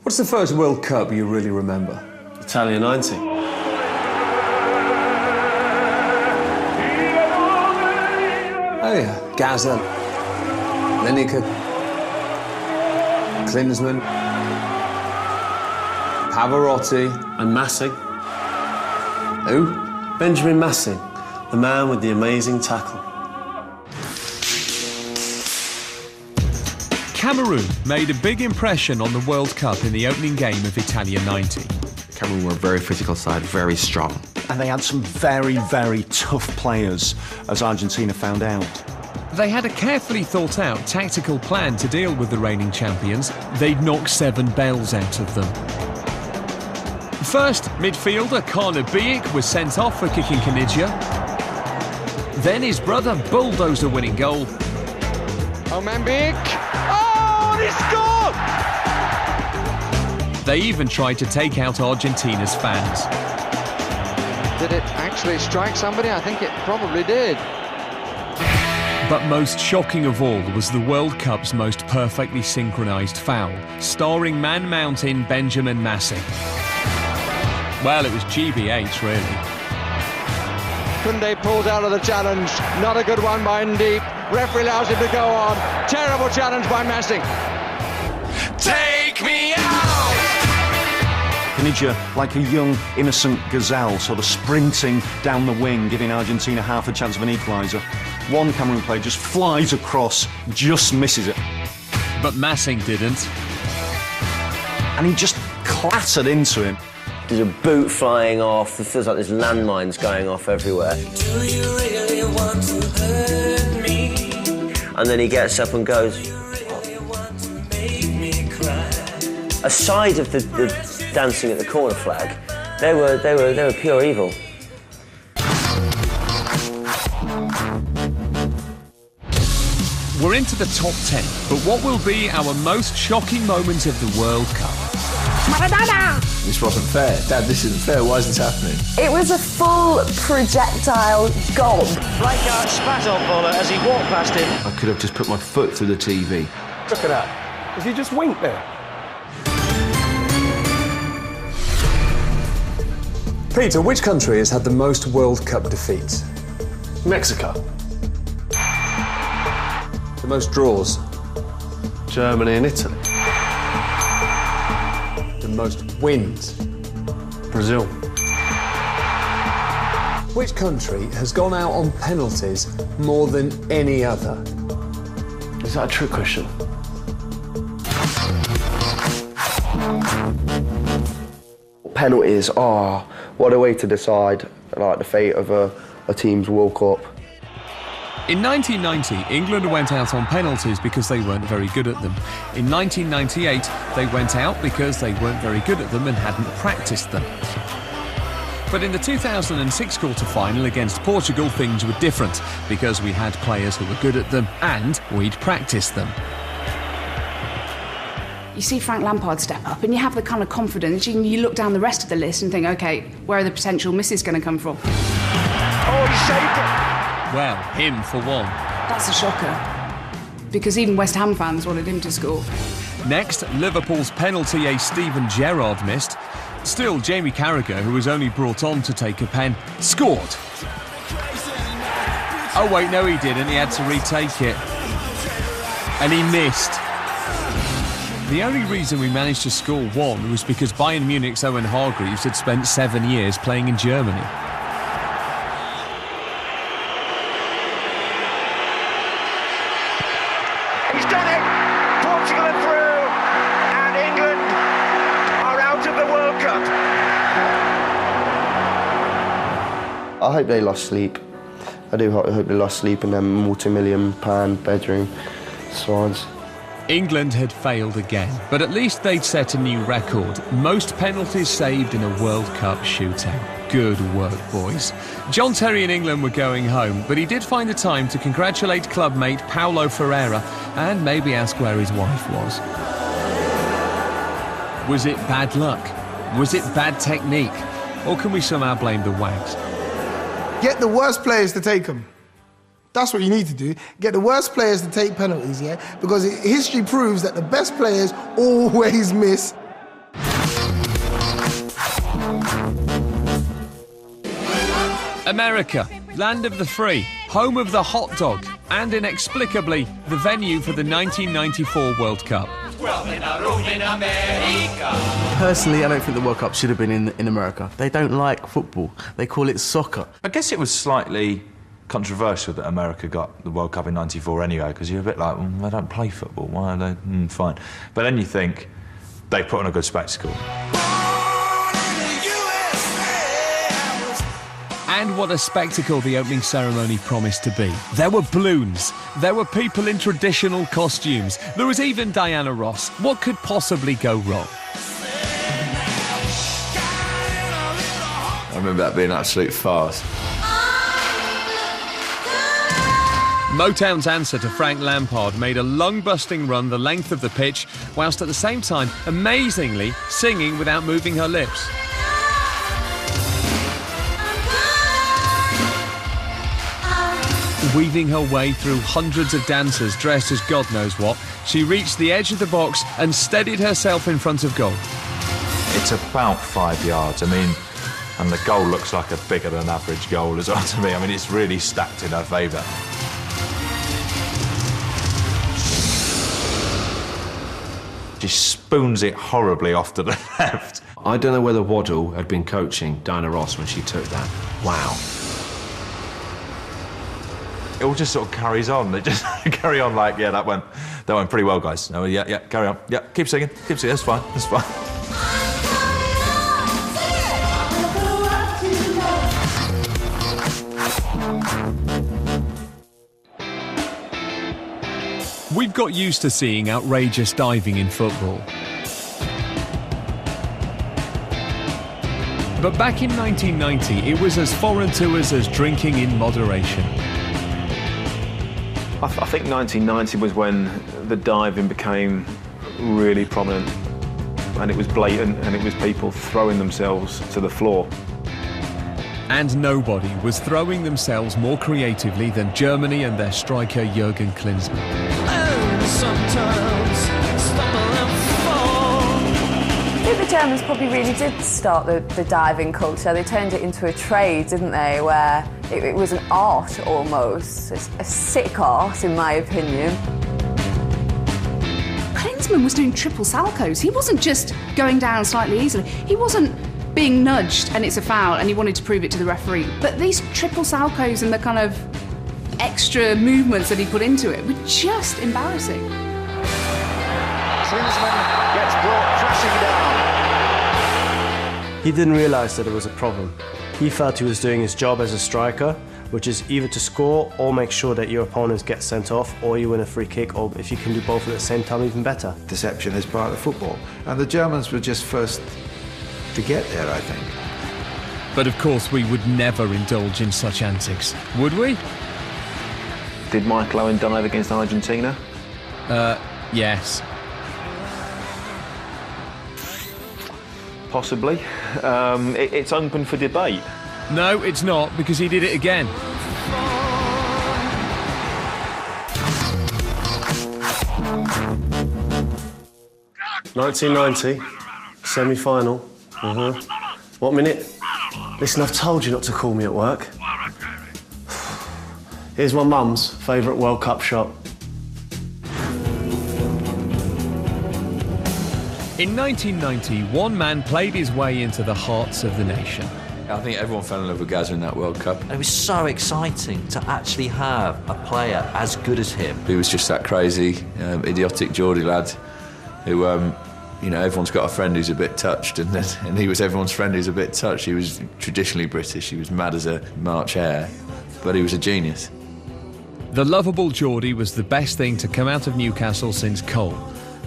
What's the first World Cup you really remember? Italia 90. Oh yeah, Gaza, Lineker, Klinsmann, Pavarotti. And Massing. Who? Benjamin Massing, the man with the amazing tackle. Cameroon made a big impression on the World Cup in the opening game of Italia 90. Cameroon were a very physical side, very strong. And they had some very, very tough players, as Argentina found out. They had a carefully thought out tactical plan to deal with the reigning champions. They'd knock 7 bells out of them. First, midfielder Karna Biek was sent off for kicking Kanidja. Then his brother bulldozed a winning goal. Omambic. Oh, he scored! They even tried to take out Argentina's fans. Did it actually strike somebody? I think it probably did. But most shocking of all was the World Cup's most perfectly synchronised foul, starring Man Mountain Benjamin Massing. Well, it was GBH, really. Koundé pulls out of the challenge. Not a good one by Ndeep. Referee allows him to go on. Terrible challenge by Massing. Take me out! Kanidja, like a young, innocent gazelle, sort of sprinting down the wing, giving Argentina half a chance of an equaliser. One Cameroon player just flies across, just misses it. But Massing didn't. And he just clattered into him. There's a boot flying off. It feels like there's landmines going off everywhere. Do you really want to hurt me? And then he gets up and goes. Aside of the dancing at the corner flag, they were pure evil. We're into the top 10, but what will be our most shocking moment of the World Cup? Maradona! This wasn't fair. Dad, this isn't fair. Why is this happening? It was a full projectile gob. Rijkaard spat on Boller as he walked past him. I could have just put my foot through the TV. Look at that. Has he just winked there? Peter, which country has had the most World Cup defeats? Mexico. The most draws? Germany and Italy. The most wins? Brazil. Which country has gone out on penalties more than any other? Is that a trick question? Penalties are what a way to decide like the fate of a team's World Cup. In 1990, England went out on penalties because they weren't very good at them. In 1998, they went out because they weren't very good at them and hadn't practiced them. But in the 2006 quarter-final against Portugal, things were different because we had players who were good at them and we'd practiced them. You see Frank Lampard step up and you have the kind of confidence, you look down the rest of the list and think, OK, where are the potential misses going to come from? Oh, he saved it! Well, him for one. That's a shocker, because even West Ham fans wanted him to score. Next, Liverpool's penalty ace Steven Gerrard missed. Still, Jamie Carragher, who was only brought on to take a pen, scored. Oh wait, no he didn't, he had to retake it. And he missed. The only reason we managed to score one was because Bayern Munich's Owen Hargreaves had spent 7 years playing in Germany. I hope they lost sleep. I do hope they lost sleep in them multi-million-pound bedroom sides. England had failed again, but at least they'd set a new record. Most penalties saved in a World Cup shootout. Good work, boys. John Terry in England were going home, but he did find the time to congratulate clubmate Paulo Ferreira and maybe ask where his wife was. Was it bad luck? Was it bad technique? Or can we somehow blame the Wags? Get the worst players to take them. That's what you need to do. Get the worst players to take penalties, yeah? Because history proves that the best players always miss. America, land of the free, home of the hot dog, and inexplicably, the venue for the 1994 World Cup. Personally, I don't think the World Cup should have been in America. They don't like football. They call it soccer. I guess it was slightly controversial that America got the World Cup in '94 anyway, because you're a bit like, they don't play football, why are they? Fine. But then you think, they put on a good spectacle. And what a spectacle the opening ceremony promised to be. There were balloons, there were people in traditional costumes, there was even Diana Ross. What could possibly go wrong? I remember that being absolute farce. Motown's answer to Frank Lampard made a lung-busting run the length of the pitch, whilst at the same time, amazingly, singing without moving her lips. Weaving her way through hundreds of dancers dressed as God knows what, she reached the edge of the box and steadied herself in front of goal. It's about 5 yards, I mean, and the goal looks like a bigger than average goal as well to me. I mean, it's really stacked in her favour. She spoons it horribly off to the left. I don't know whether Waddle had been coaching Diana Ross when she took that. Wow. It all just sort of carries on. They just carry on like, yeah, that went pretty well, guys. Oh, yeah, carry on. Yeah, keep singing, that's fine, that's fine. We've got used to seeing outrageous diving in football. But back in 1990, it was as foreign to us as drinking in moderation. I think 1990 was when the diving became really prominent, and it was blatant, and it was people throwing themselves to the floor. And nobody was throwing themselves more creatively than Germany and their striker Jürgen Klinsmann. I think the Germans probably really did start the diving culture. They turned it into a trade, didn't they, where it was an art almost. It's a sick art, in my opinion. Klinsmann was doing triple salchos. He wasn't just going down slightly easily. He wasn't being nudged and it's a foul and he wanted to prove it to the referee. But these triple salchos and the kind of extra movements that he put into it were just embarrassing. Klinsmann gets brought crashing down. He didn't realise that it was a problem. He felt he was doing his job as a striker, which is either to score or make sure that your opponents get sent off, or you win a free kick, or if you can do both at the same time, even better. Deception is part of football. And the Germans were just first to get there, I think. But of course we would never indulge in such antics, would we? Did Michael Owen dive against Argentina? Yes. Possibly. It's open for debate. No, it's not, because he did it again. 1990, semi-final. What minute? Listen, I've told you not to call me at work. Here's my mum's favourite World Cup shot. In 1990, one man played his way into the hearts of the nation. I think everyone fell in love with Gazza in that World Cup. It was so exciting to actually have a player as good as him. He was just that crazy, idiotic Geordie lad who You know, everyone's got a friend who's a bit touched, and he was everyone's friend who's a bit touched. He was traditionally British, he was mad as a March hare, but he was a genius. The lovable Geordie was the best thing to come out of Newcastle since coal.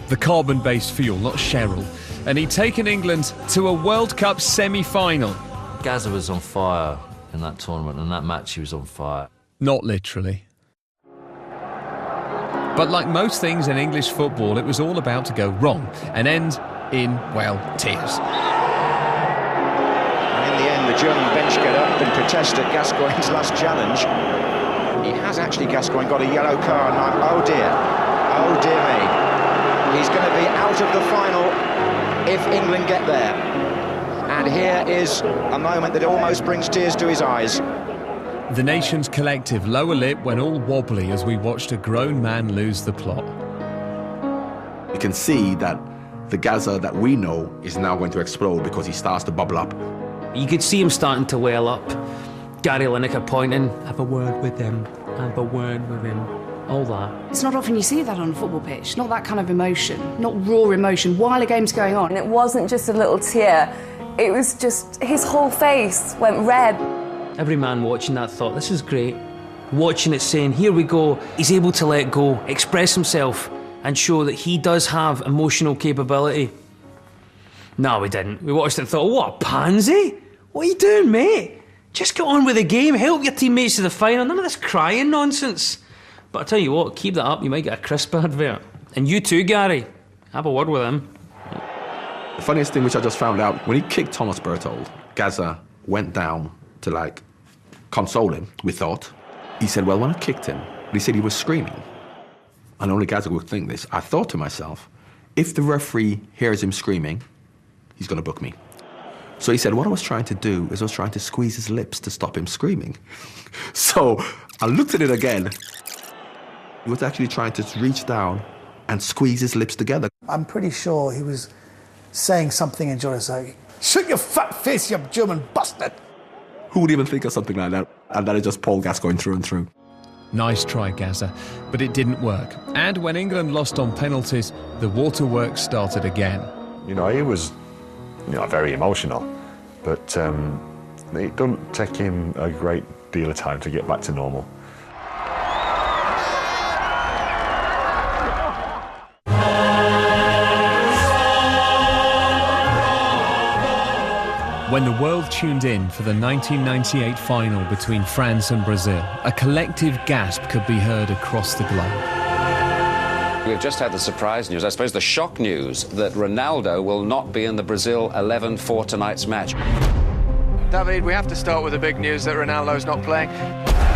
The carbon-based fuel, not Cheryl. And he'd taken England to a World Cup semi-final. Gazza was on fire in that tournament, and that match he was on fire. Not literally. But like most things in English football, it was all about to go wrong and end in, well, tears. And in the end, the German bench get up and protest at Gascoigne's last challenge. He has actually, Gascoigne, got a yellow card now. Oh dear me. He's going to be out of the final if England get there. And here is a moment that almost brings tears to his eyes. The nation's collective lower lip went all wobbly as we watched a grown man lose the plot. You can see that the Gazza that we know is now going to explode because he starts to bubble up. You could see him starting to well up. Gary Lineker pointing, have a word with him, have a word with him, all that. It's not often you see that on a football pitch, not that kind of emotion, not raw emotion while a game's going on. And it wasn't just a little tear, it was just his whole face went red. Every man watching that thought, this is great. Watching it saying, here we go, he's able to let go, express himself, and show that he does have emotional capability. No, we didn't. We watched it and thought, what a pansy? What are you doing, mate? Just get on with the game, help your teammates to the final, none of this crying nonsense. But I tell you what, keep that up, you might get a crisp advert. And you too, Gary. Have a word with him. The funniest thing which I just found out, when he kicked Thomas Berthold, Gazza went down to, like, console him, we thought. He said, well, when I kicked him, he said he was screaming. And only Gazza would think this. I thought to myself, if the referee hears him screaming, he's going to book me. So he said, what I was trying to do is I was trying to squeeze his lips to stop him screaming. So I looked at it again. He was actually trying to reach down and squeeze his lips together. I'm pretty sure he was saying something in Jonas like, shut your fat face, you German bastard. Who would even think of something like that? And that is just Paul Gascoigne through and through. Nice try, Gazza, but it didn't work. And when England lost on penalties, the waterworks started again. You know, he was, very emotional, but it doesn't take him a great deal of time to get back to normal. When the world tuned in for the 1998 final between France and Brazil, a collective gasp could be heard across the globe. We've just had the surprise news, I suppose the shock news, that Ronaldo will not be in the Brazil 11 for tonight's match. David, we have to start with the big news that Ronaldo's not playing.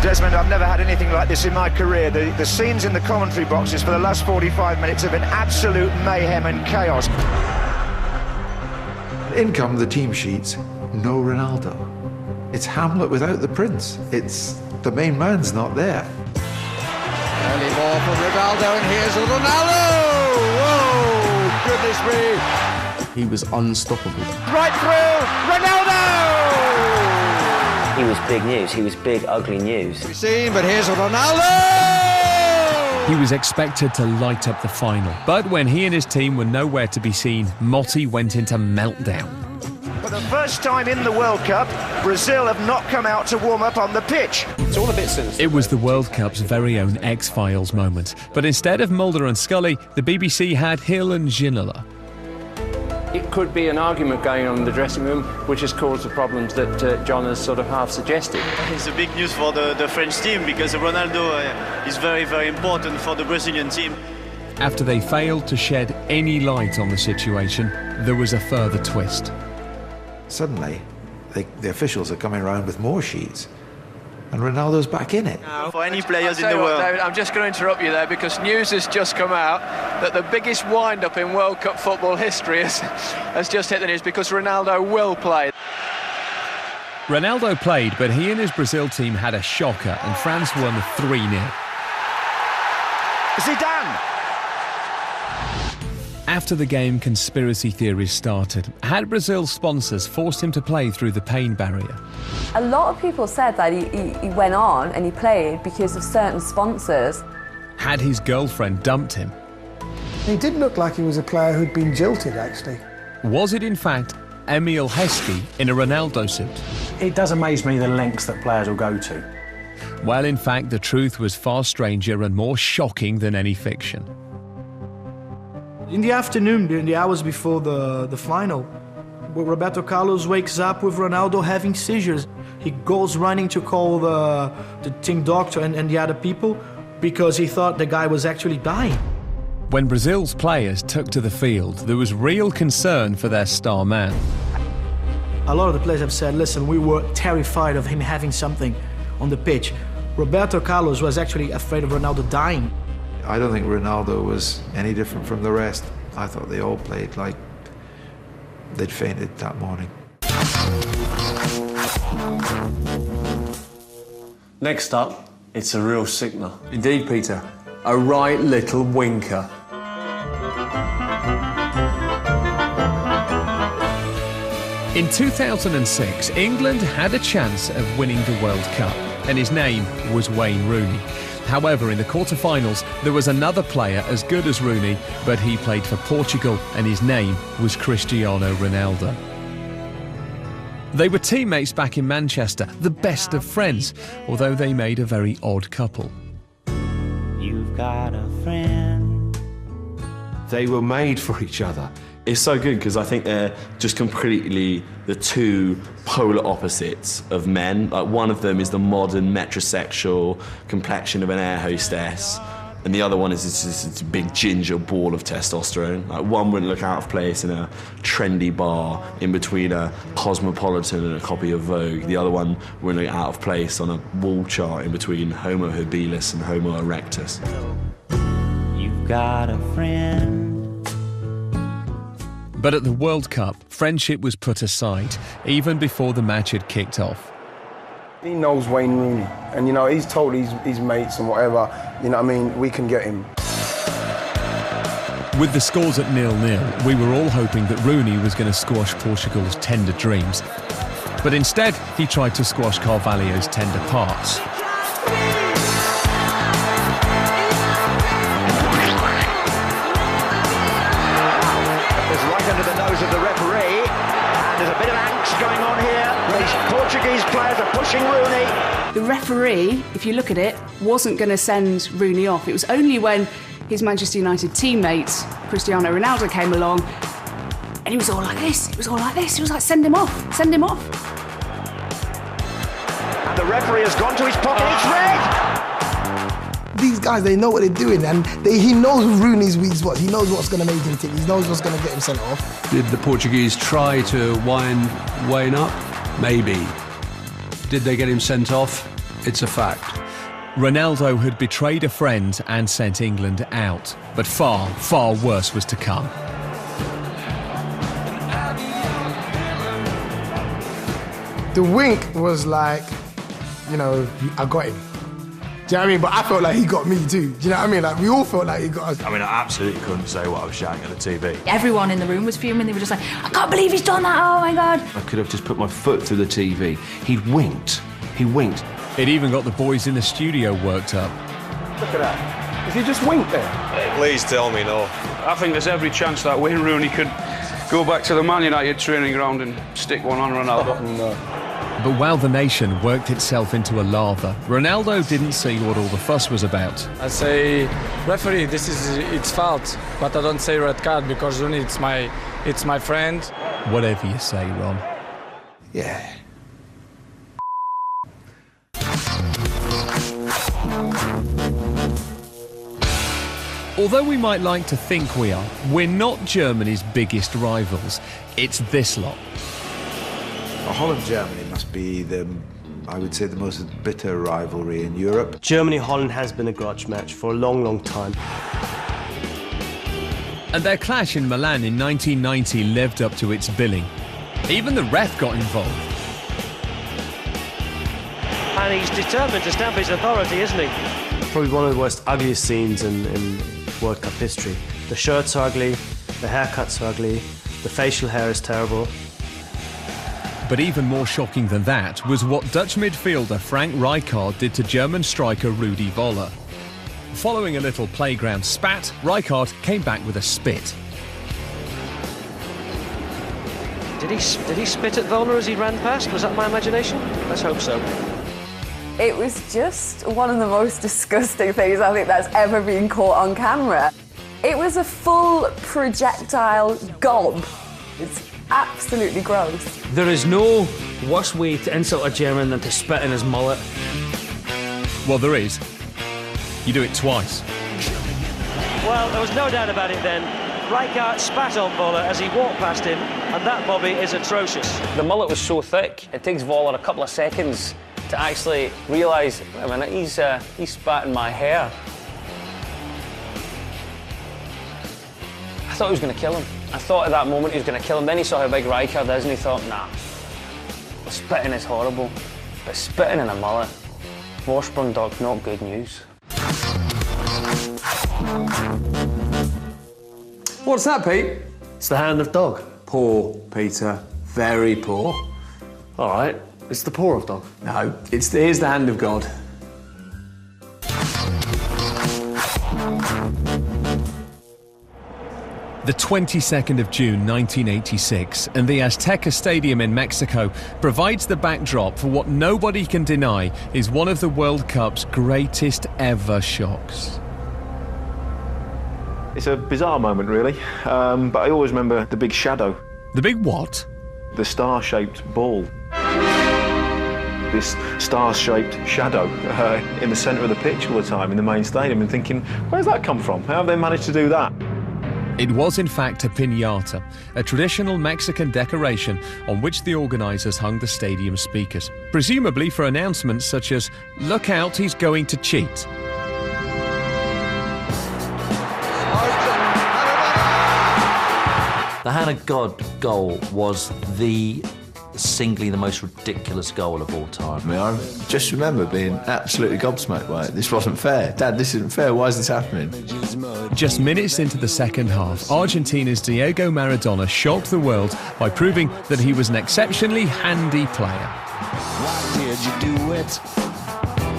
Desmond, I've never had anything like this in my career. The scenes in the commentary boxes for the last 45 minutes have been absolute mayhem and chaos. In come the team sheets, no Ronaldo. It's Hamlet without the prince. It's the main man's not there. Early ball from Ronaldo, and here's Ronaldo! Whoa, goodness me! He was unstoppable. Right through, Ronaldo! He was big news, he was big, ugly news. We've seen, but here's Ronaldo! He was expected to light up the final, but when he and his team were nowhere to be seen, Motti went into meltdown. For the first time in the World Cup, Brazil have not come out to warm up on the pitch. It's all a bit sinister. It was the World Cup's very own X-Files moment, but instead of Mulder and Scully, the BBC had Hill and Ginola. It could be an argument going on in the dressing room, which has caused the problems that John has sort of half suggested. It's a big news for the French team because Ronaldo is very, very important for the Brazilian team. After they failed to shed any light on the situation, there was a further twist. Suddenly, the officials are coming around with more sheets, and Ronaldo's back in it. For any players in the world. David, I'm just going to interrupt you there because news has just come out that the biggest wind-up in World Cup football history has just hit the news because Ronaldo will play. Ronaldo played, but he and his Brazil team had a shocker, and France won 3-0. Zidane! After the game, conspiracy theories started. Had Brazil's sponsors forced him to play through the pain barrier? A lot of people said that he went on and he played because of certain sponsors. Had his girlfriend dumped him? He did look like he was a player who'd been jilted, actually. Was it in fact Emil Heskey in a Ronaldo suit? It does amaze me the lengths that players will go to. Well, in fact, the truth was far stranger and more shocking than any fiction. In the afternoon, during the hours before the final, Roberto Carlos wakes up with Ronaldo having seizures. He goes running to call the team doctor and the other people because he thought the guy was actually dying. When Brazil's players took to the field, there was real concern for their star man. A lot of the players have said, listen, we were terrified of him having something on the pitch. Roberto Carlos was actually afraid of Ronaldo dying. I don't think Ronaldo was any different from the rest. I thought they all played like they'd fainted that morning. Next up, it's a real sickener. Indeed, Peter. A right little winker. In 2006, England had a chance of winning the World Cup, and his name was Wayne Rooney. However, in the quarter-finals, there was another player as good as Rooney, but he played for Portugal, and his name was Cristiano Ronaldo. They were teammates back in Manchester, the best of friends, although they made a very odd couple. You've got a friend. They were made for each other. It's so good because I think they're just completely the two polar opposites of men. Like, one of them is the modern metrosexual complexion of an air hostess, and the other one is this big ginger ball of testosterone. Like, one wouldn't look out of place in a trendy bar in between a Cosmopolitan and a copy of Vogue. The other one wouldn't look out of place on a wall chart in between Homo habilis and Homo erectus. You've got a friend. But at the World Cup, friendship was put aside, even before the match had kicked off. He knows Wayne Rooney, and, you know, he's told his mates and whatever, you know what I mean, we can get him. With the scores at 0-0, we were all hoping that Rooney was going to squash Portugal's tender dreams. But instead, he tried to squash Carvalho's tender parts. Right under the nose of the referee, and there's a bit of angst going on here. These Portuguese players are pushing Rooney. The referee, if you look at it, wasn't going to send Rooney off. It was only when his Manchester United teammate, Cristiano Ronaldo, came along, and he was all like this, he was like, send him off, send him off. And the referee has gone to his pocket, it's red! These guys, they know what they're doing, and he knows Rooney's weak spots. He knows what's going to make him tick. He knows what's going to get him sent off. Did the Portuguese try to wind Wayne up? Maybe. Did they get him sent off? It's a fact. Ronaldo had betrayed a friend and sent England out, but far, far worse was to come. The wink was like, you know, I got him. Do you know what I mean? But I felt like he got me too. Do you know what I mean? Like, we all felt like he got us. I mean, I absolutely couldn't say what I was shouting at the TV. Everyone in the room was fuming. They were just like, I can't believe he's done that, oh my God. I could have just put my foot through the TV. He winked. He winked. It even got the boys in the studio worked up. Look at that. Is he just winked there? Please tell me no. I think there's every chance that Wayne Rooney could go back to the Man United training ground and stick one on Ronaldo. No. But while the nation worked itself into a lather, Ronaldo didn't see what all the fuss was about. I say, referee, this is its fault, but I don't say red card because Rooney, it's my friend. Whatever you say, Ron. Yeah. Although we might like to think we are, we're not Germany's biggest rivals. It's this lot. Holland-Germany must be I would say, the most bitter rivalry in Europe. Germany-Holland has been a grudge match for a long, long time. And their clash in Milan in 1990 lived up to its billing. Even the ref got involved. And he's determined to stamp his authority, isn't he? Probably one of the worst, ugliest scenes in World Cup history. The shirts are ugly, the haircuts are ugly, the facial hair is terrible. But even more shocking than that was what Dutch midfielder Frank Rijkaard did to German striker Rudi Voller. Following a little playground spat, Rijkaard came back with a spit. Did he spit at Voller as he ran past? Was that my imagination? Let's hope so. It was just one of the most disgusting things I think that's ever been caught on camera. It was a full projectile gob. It's absolutely gross. There is no worse way to insult a German than to spit in his mullet. Well, there is. You do it twice. Well, there was no doubt about it then. Rijkaard spat on Voller as he walked past him, and that, Bobby, is atrocious. The mullet was so thick, it takes Voller a couple of seconds to actually realise, wait a minute, he's spat in my hair. I thought he was going to kill him. I thought at that moment he was going to kill him. Then he saw how big Rijkaard is and he thought, nah, spitting is horrible, but spitting in a mullet, Vorsprung dog, not good news. What's that, Pete? It's the hand of dog. Poor, Peter. Very poor. All right, it's the paw of dog. No, here's the hand of God. The 22nd of June 1986, and the Azteca Stadium in Mexico provides the backdrop for what nobody can deny is one of the World Cup's greatest ever shocks. It's a bizarre moment, really, but I always remember the big shadow. The big what? The star-shaped ball. This star-shaped shadow in the centre of the pitch all the time in the main stadium, and thinking, where's that come from? How have they managed to do that? It was in fact a piñata, a traditional Mexican decoration on which the organisers hung the stadium speakers, presumably for announcements such as, "Look out, he's going to cheat." The Hand of God goal was singly the most ridiculous goal of all time. I mean, I just remember being absolutely gobsmacked by it. This wasn't fair. Dad, this isn't fair. Why is this happening? Just minutes into the second half, Argentina's Diego Maradona shocked the world by proving that he was an exceptionally handy player. Why did you do it?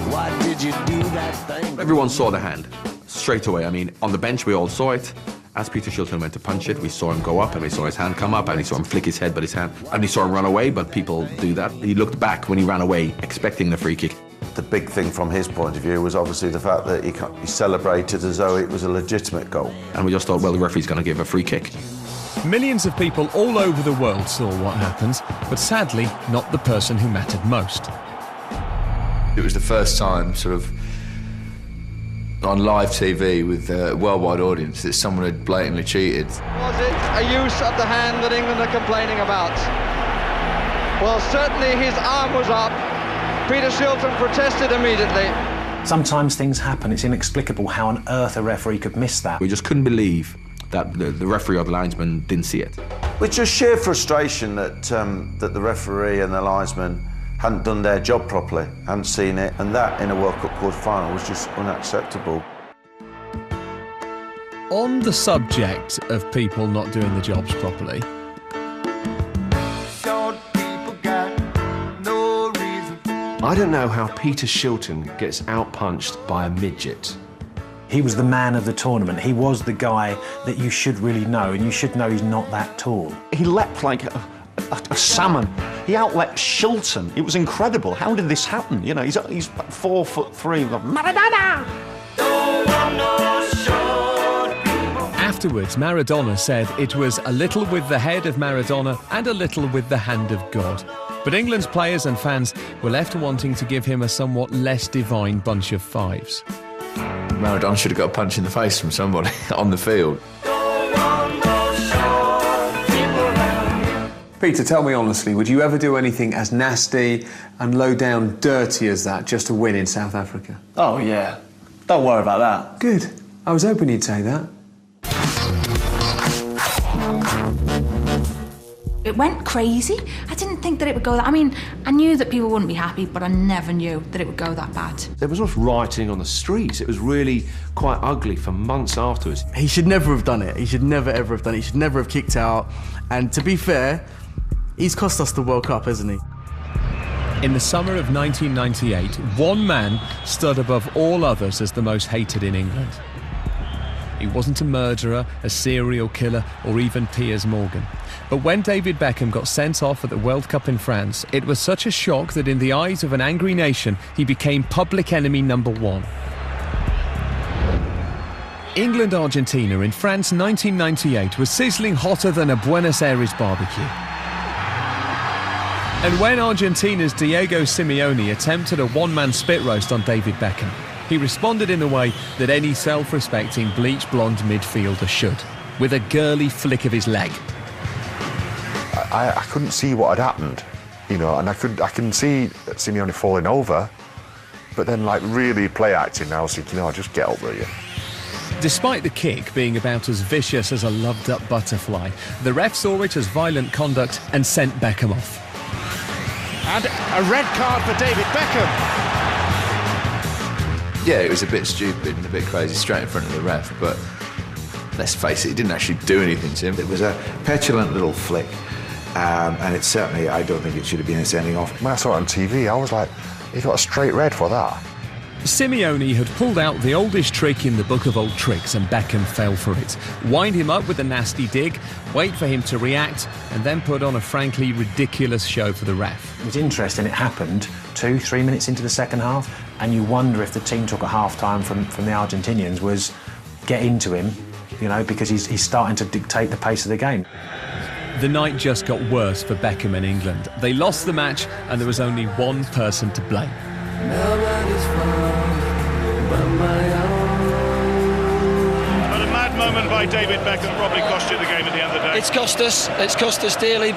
Why did you do that thing? Everyone saw the hand straight away. I mean, on the bench we all saw it. As Peter Shilton went to punch it, we saw him go up, and we saw his hand come up, and we saw him flick his head, but his hand, and we saw him run away, but people do that. He looked back when he ran away, expecting the free kick. The big thing from his point of view was obviously the fact that he celebrated as though it was a legitimate goal. And we just thought, well, the referee's going to give a free kick. Millions of people all over the world saw what happened, but sadly, not the person who mattered most. It was the first time, sort of, on live TV with a worldwide audience that someone had blatantly cheated. Was it a use of the hand that England are complaining about? Well, certainly his arm was up. Peter Shilton protested immediately. Sometimes things happen. It's inexplicable how on earth a referee could miss that. We just couldn't believe that the referee or the linesman didn't see it. It's just sheer frustration that the referee and the linesman hadn't done their job properly, hadn't seen it, and that in a World Cup quarter-final was just unacceptable. On the subject of people not doing the jobs properly, I don't know how Peter Shilton gets outpunched by a midget. He was the man of the tournament. He was the guy that you should really know, and you should know he's not that tall. He leapt like a salmon. He outlet Shilton. It was incredible. How did this happen? You know, he's 4'3". Maradona! Afterwards, Maradona said it was a little with the head of Maradona and a little with the hand of God. But England's players and fans were left wanting to give him a somewhat less divine bunch of fives. Maradona should have got a punch in the face from somebody on the field. Peter, tell me honestly, would you ever do anything as nasty and low-down dirty as that just to win in South Africa? Oh, yeah. Don't worry about that. Good. I was hoping you'd say that. It went crazy. I didn't think that it would go that... I mean, I knew that people wouldn't be happy, but I never knew that it would go that bad. There was enough rioting on the streets. It was really quite ugly for months afterwards. He should never have done it. He should never, ever have done it. He should never have kicked out. And to be fair, he's cost us the World Cup, hasn't he? In the summer of 1998, one man stood above all others as the most hated in England. He wasn't a murderer, a serial killer, or even Piers Morgan. But when David Beckham got sent off at the World Cup in France, it was such a shock that in the eyes of an angry nation, he became public enemy number one. England-Argentina in France 1998 was sizzling hotter than a Buenos Aires barbecue. And when Argentina's Diego Simeone attempted a one-man spit roast on David Beckham, he responded in the way that any self-respecting bleach-blonde midfielder should, with a girly flick of his leg. I couldn't see what had happened, you know, and I can see Simeone falling over, but then like really play acting. I was thinking, oh, just get up there, yeah. Despite the kick being about as vicious as a loved-up butterfly, the ref saw it as violent conduct and sent Beckham off. And a red card for David Beckham. Yeah, it was a bit stupid and a bit crazy, straight in front of the ref, but let's face it, he didn't actually do anything to him. It was a petulant little flick, and it's certainly, I don't think it should have been a sending off. When I saw it on TV, I was like, he got a straight red for that. Simeone had pulled out the oldest trick in the book of old tricks, and Beckham fell for it. Wind him up with a nasty dig, wait for him to react, and then put on a frankly ridiculous show for the ref. It was interesting, it happened 2-3 minutes into the second half, and you wonder if the team took at half-time from the Argentinians was get into him, you know, because he's starting to dictate the pace of the game. The night just got worse for Beckham and England. They lost the match, and there was only one person to blame. But a mad moment by David Beckham probably cost you the game at the end of the day. It's cost us dearly.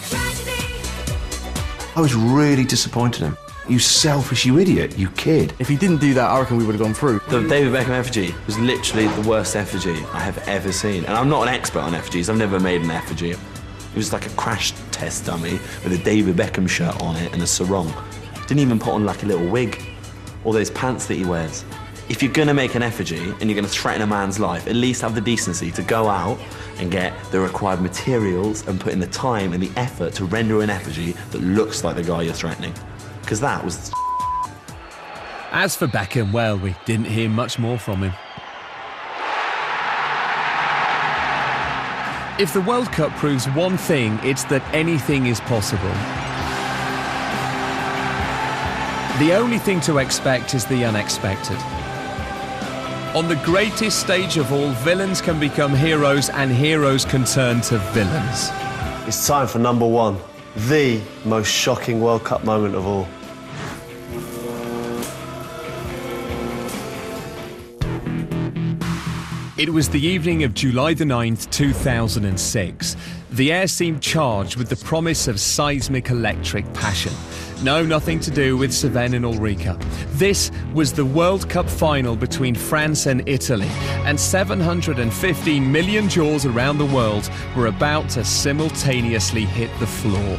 I was really disappointed in him. You selfish, you idiot, you kid. If he didn't do that, I reckon we would have gone through. The David Beckham effigy was literally the worst effigy I have ever seen. And I'm not an expert on effigies, I've never made an effigy. It was like a crash test dummy with a David Beckham shirt on it and a sarong. Didn't even put on like a little wig or those pants that he wears. If you're gonna make an effigy and you're gonna threaten a man's life, at least have the decency to go out and get the required materials and put in the time and the effort to render an effigy that looks like the guy you're threatening. Because that was... As for Beckham, well, we didn't hear much more from him. If the World Cup proves one thing, it's that anything is possible. The only thing to expect is the unexpected. On the greatest stage of all, villains can become heroes and heroes can turn to villains. It's time for number one, the most shocking World Cup moment of all. It was the evening of July the 9th, 2006. The air seemed charged with the promise of seismic electric passion. No, nothing to do with Sven and Ulrika. This was the World Cup final between France and Italy, and 715 million jaws around the world were about to simultaneously hit the floor.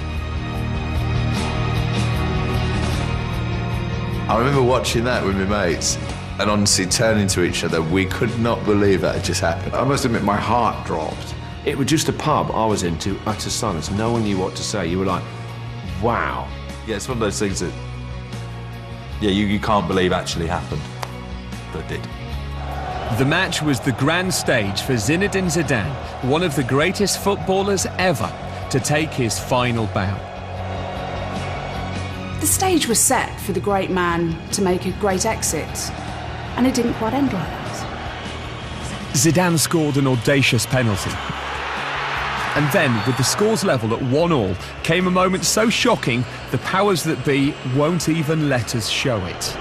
I remember watching that with my mates and honestly turning to each other. We could not believe that had just happened. I must admit, my heart dropped. It was just a pub I was in to utter silence. No one knew what to say. You were like, wow. Yeah, it's one of those things that, yeah, you can't believe actually happened, but it did. The match was the grand stage for Zinedine Zidane, one of the greatest footballers ever, to take his final bow. The stage was set for the great man to make a great exit, and it didn't quite end like that. Zidane scored an audacious penalty. And then, with the scores level at 1-1, came a moment so shocking, the powers that be won't even let us show it.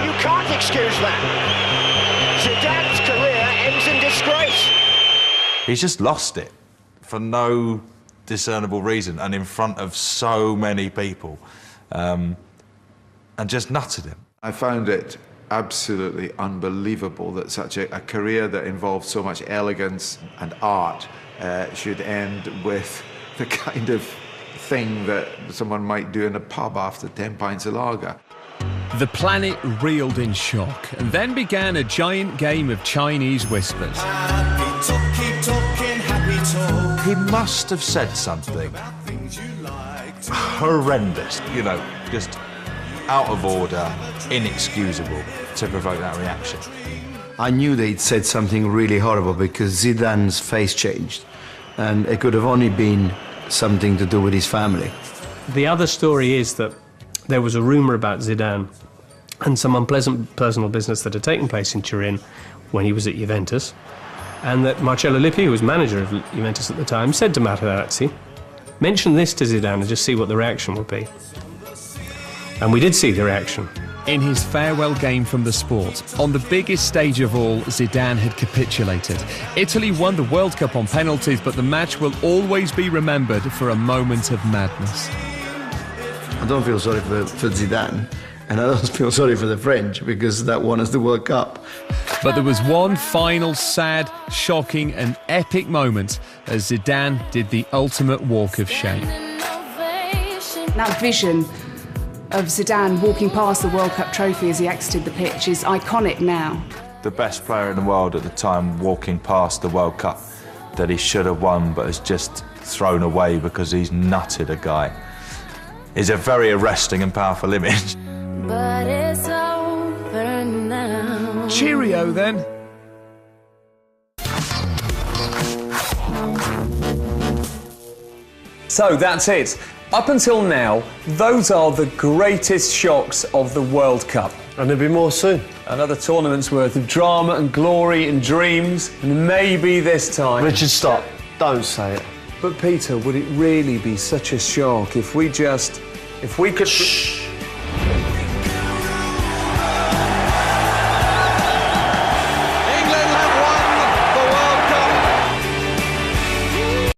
You can't excuse that. Zidane's career ends in disgrace. He's just lost it for no discernible reason and in front of so many people, and just nutted him. I found it absolutely unbelievable that such a career that involved so much elegance and art should end with the kind of thing that someone might do in a pub after 10 pints of lager. The planet reeled in shock, and then began a giant game of Chinese whispers. Happy talk, keep talking, happy talk. he must have said something horrendous, you know, just out of order, inexcusable to provoke that reaction. I knew they'd said something really horrible because Zidane's face changed, and it could have only been something to do with his family. The other story is that there was a rumour about Zidane and some unpleasant personal business that had taken place in Turin when he was at Juventus, and that Marcello Lippi, who was manager of Juventus at the time, said to Materazzi, mention this to Zidane and just see what the reaction would be. And we did see the reaction. In his farewell game from the sport, on the biggest stage of all, Zidane had capitulated. Italy won the World Cup on penalties, but the match will always be remembered for a moment of madness. I don't feel sorry for Zidane, and I don't feel sorry for the French because that won us the World Cup. But there was one final sad, shocking and epic moment as Zidane did the ultimate walk of shame. That vision of Zidane walking past the World Cup trophy as he exited the pitch is iconic now. The best player in the world at the time walking past the World Cup that he should have won but has just thrown away because he's nutted a guy is a very arresting and powerful image. But it's over now. Cheerio then. So that's it. Up until now, those are the greatest shocks of the World Cup. And there'll be more soon. Another tournament's worth of drama and glory and dreams, and maybe this time... Richard, stop. Don't say it. But Peter, would it really be such a shock if we could... Shh.